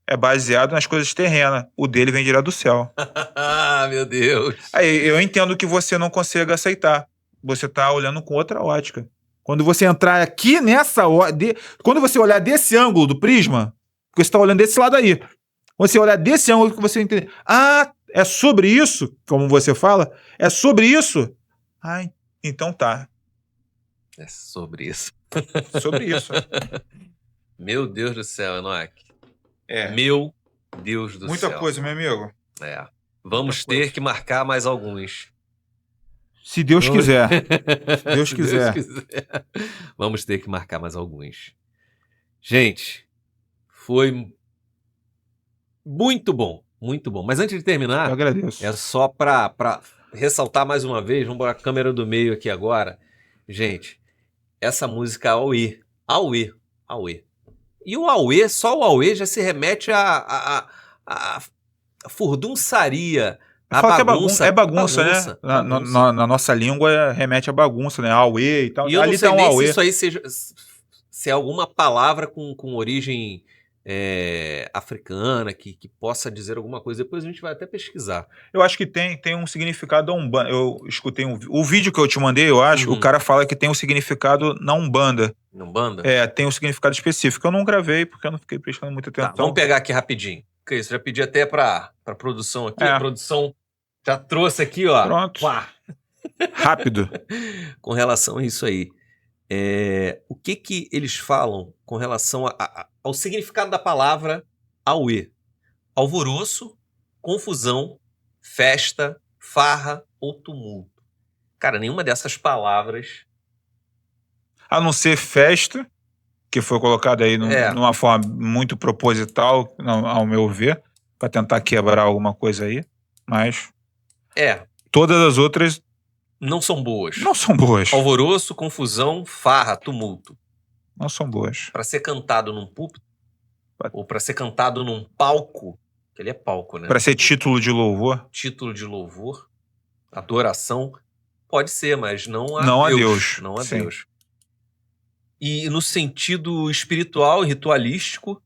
é baseado nas coisas terrenas, o dele vem direto do céu. Ah, meu Deus. Aí eu entendo que você não consegue aceitar. Você está olhando com outra ótica. Quando você entrar aqui nessa... Quando você olhar desse ângulo do prisma, porque você está olhando desse lado aí. Quando você olhar desse ângulo que você entende... Ah, é sobre isso? Como você fala? É sobre isso? Ah, então tá. É sobre isso. Sobre isso. Meu Deus do céu, Enoque. É. Meu Deus do Muita céu. coisa, meu amigo. Vamos ter que marcar mais alguns. Se Deus quiser. Se Deus quiser. Vamos ter que marcar mais alguns. Gente, foi muito bom. Muito bom. Mas antes de terminar, Eu agradeço. é só para ressaltar mais uma vez, vamos para a câmera do meio aqui agora. Gente, essa música Auê. Auê. Auê. E o Auê, só o Auê já se remete a furdunçaria, a bagunça. É bagunça, né? Na nossa língua remete a bagunça, né? Auê e tal. E eu ali não sei tá um nem Auê. se isso aí se é alguma palavra com origem africana que possa dizer alguma coisa. Depois a gente vai até pesquisar. Eu acho que tem um significado na Umbanda. Eu escutei o vídeo que eu te mandei, eu acho, o cara fala que tem um significado na Umbanda. Na Umbanda? Tem um significado específico. Eu não gravei porque eu não fiquei prestando muita atenção. Tá, vamos pegar aqui rapidinho. Que isso, já pedi até pra produção aqui. A produção já trouxe aqui, ó. Pronto. Pá. Rápido. Com relação a isso aí. O que eles falam com relação ao significado da palavra Auê? Alvoroço, confusão, festa, farra ou tumulto. Cara, nenhuma dessas palavras... A não ser festa, que foi colocada aí numa forma muito proposital, ao meu ver, para tentar quebrar alguma coisa aí, mas... Todas as outras... Não são boas. Não são boas. Alvoroço, confusão, farra, tumulto. Não são boas. Para ser cantado num púlpito, ou para ser cantado num palco, que ele é palco, né? Para ser título de louvor. Título de louvor, adoração, pode ser, mas não a Deus. Não a Deus. E no sentido espiritual e ritualístico,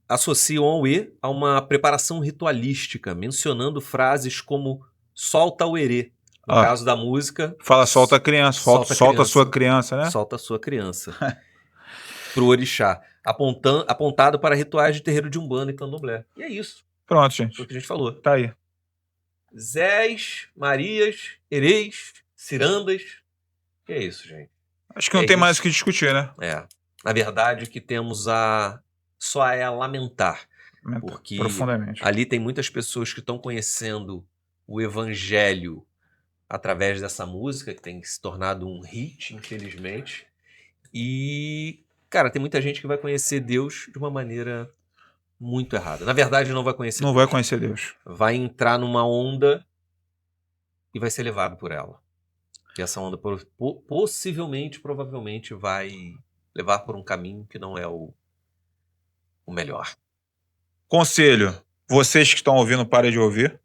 associam ao a uma preparação ritualística, mencionando frases como solta o erê. No caso da música... Fala, solta a criança. Solta a sua criança, né? Solta a sua criança. Pro orixá. Apontado para rituais de terreiro de Umbanda e Candomblé. E é isso. Pronto, gente. Foi o que a gente falou. Tá aí. Zés, Marias, Ereis, Cirandas. E é isso, gente. Acho que não tem mais o que discutir, né? Na verdade, o que temos só é a lamentar. Porque profundamente. Ali tem muitas pessoas que estão conhecendo o evangelho através dessa música, que tem se tornado um hit, infelizmente. E, cara, tem muita gente que vai conhecer Deus de uma maneira muito errada. Na verdade, não vai conhecer Deus. Não vai conhecer Deus. Vai entrar numa onda e vai ser levado por ela. E essa onda possivelmente, provavelmente, vai levar por um caminho que não é o melhor. Conselho, vocês que estão ouvindo, parem de ouvir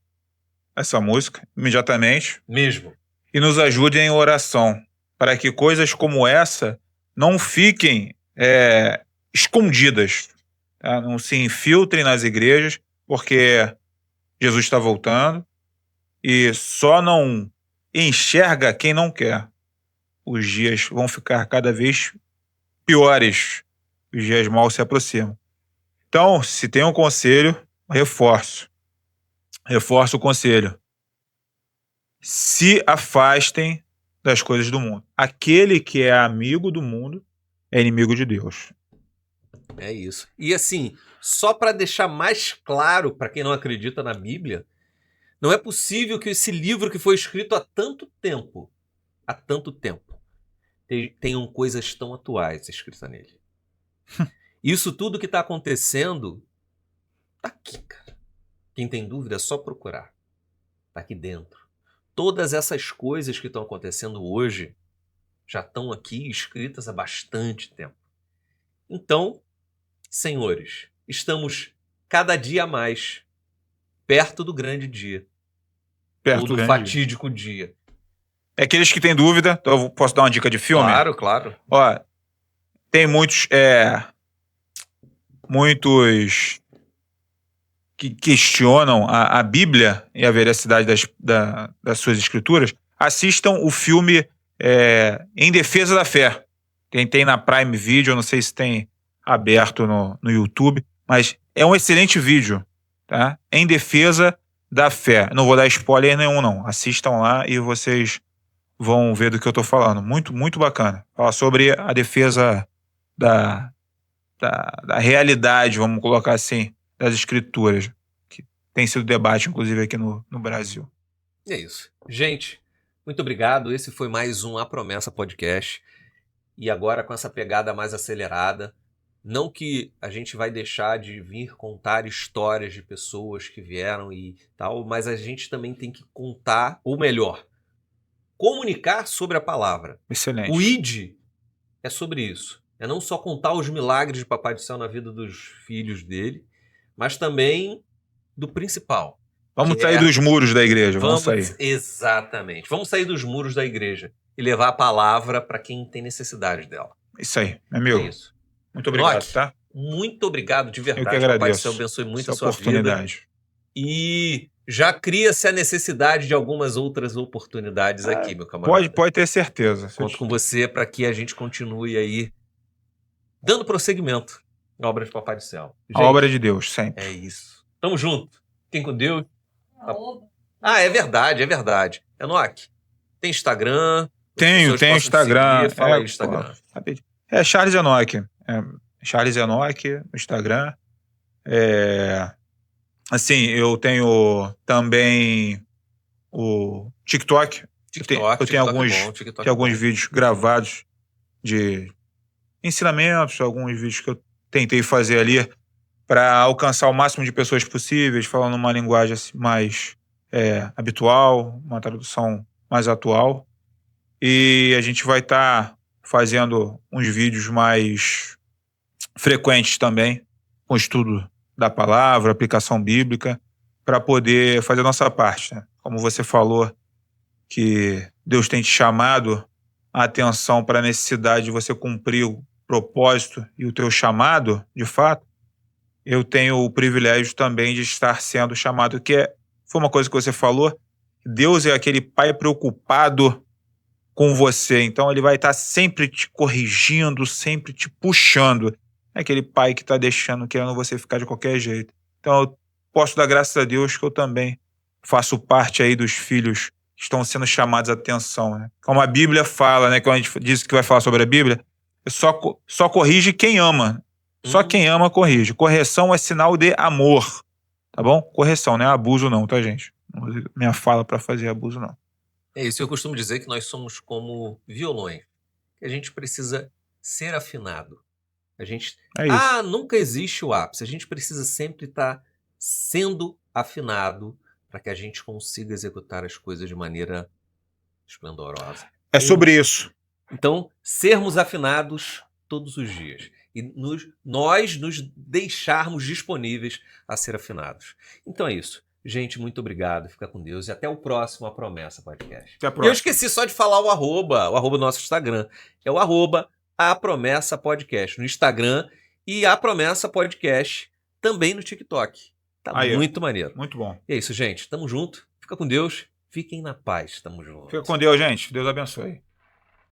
essa música imediatamente. Mesmo. E nos ajudem em oração, para que coisas como essa não fiquem escondidas, tá? Não se infiltrem nas igrejas, porque Jesus está voltando e só não enxerga quem não quer. Os dias vão ficar cada vez piores. Os dias mal se aproximam. Então, se tem um conselho, reforço o conselho. Se afastem das coisas do mundo. Aquele que é amigo do mundo é inimigo de Deus. É isso. E assim, só para deixar mais claro para quem não acredita na Bíblia, não é possível que esse livro que foi escrito há tanto tempo, há tanto tempo tenham coisas tão atuais escritas nele. Isso tudo que está acontecendo tá aqui, cara. Quem tem dúvida é só procurar. Tá aqui dentro. Todas essas coisas que estão acontecendo hoje já estão aqui escritas há bastante tempo. Então, senhores, estamos cada dia mais perto do grande dia. Perto ou do do grande fatídico dia. É aqueles que têm dúvida, então eu posso dar uma dica de filme? Claro, claro. Ó, tem muitos que questionam a Bíblia e a veracidade das suas escrituras. Assistam o filme Em Defesa da Fé. Tem na Prime Video, não sei se tem aberto no YouTube, mas é um excelente vídeo, tá? Em Defesa da Fé. Não vou dar spoiler nenhum, não. Assistam lá e vocês vão ver do que eu tô falando. Muito, muito bacana. Fala sobre a defesa da realidade, vamos colocar assim, das escrituras, que tem sido debate, inclusive, aqui no Brasil. É isso. Gente, muito obrigado. Esse foi mais um A Promessa Podcast. E agora com essa pegada mais acelerada. Não que a gente vai deixar de vir contar histórias de pessoas que vieram e tal, mas a gente também tem que contar, ou melhor, comunicar sobre a palavra. Excelente. O ID é sobre isso. É não só contar os milagres de Papai do Céu na vida dos filhos dele, mas também do principal. Vamos sair dos muros da igreja. Vamos sair. Exatamente. Vamos sair dos muros da igreja e levar a palavra para quem tem necessidade dela. Isso aí, meu amigo. É isso. Muito obrigado, Enoque, tá? muito obrigado de verdade. Eu que agradeço. Papai do Céu abençoe muito essa a sua oportunidade. vida. E já cria-se a necessidade de algumas outras oportunidades aqui, meu camarada. Pode ter certeza. Conto com você para que a gente continue aí dando prosseguimento à obra de Papai do Céu. A obra de Deus, sempre. É isso. Tamo junto. Fiquem com Deus. Ah, é verdade, é verdade. Enoque, tem Instagram? Tem Instagram. Fala aí o Instagram. É Charles Enoque. Charles Enoque no Instagram. Assim, eu tenho também o TikTok. Eu tenho alguns vídeos gravados de ensinamentos, alguns vídeos que eu tentei fazer ali para alcançar o máximo de pessoas possíveis, falando uma linguagem assim, mais habitual, uma tradução mais atual. E a gente vai estar fazendo uns vídeos mais frequentes também, com estudo da palavra, aplicação bíblica, para poder fazer a nossa parte, né? Como você falou, que Deus tem te chamado a atenção para a necessidade de você cumprir o propósito e o teu chamado, de fato, eu tenho o privilégio também de estar sendo chamado, foi uma coisa que você falou, Deus é aquele pai preocupado com você, então ele vai estar sempre te corrigindo, sempre te puxando. É aquele pai que está querendo você ficar de qualquer jeito. Então eu posso dar graças a Deus que eu também faço parte aí dos filhos que estão sendo chamados a atenção, né? Como a Bíblia fala, né? Quando a gente diz que vai falar sobre a Bíblia, só corrige quem ama. Só quem ama corrige. Correção é sinal de amor, tá bom? Correção, não é abuso não, tá, gente? Não use minha fala para fazer abuso, não. É isso, eu costumo dizer que nós somos como violões, que a gente precisa ser afinado. Nunca existe o ápice, a gente precisa sempre estar sendo afinado para que a gente consiga executar as coisas de maneira esplendorosa. É sobre isso. Então, sermos afinados todos os dias e nós nos deixarmos disponíveis a ser afinados. Então é isso. Gente, muito obrigado. Fica com Deus. E até o próximo A Promessa Podcast. Até a próxima. Eu esqueci só de falar o arroba do nosso Instagram. É o arroba A Promessa Podcast no Instagram e A Promessa Podcast também no TikTok. Tá muito maneiro. Muito bom. E é isso, gente. Tamo junto. Fica com Deus. Fiquem na paz. Tamo junto. Fica com Deus, gente. Deus abençoe.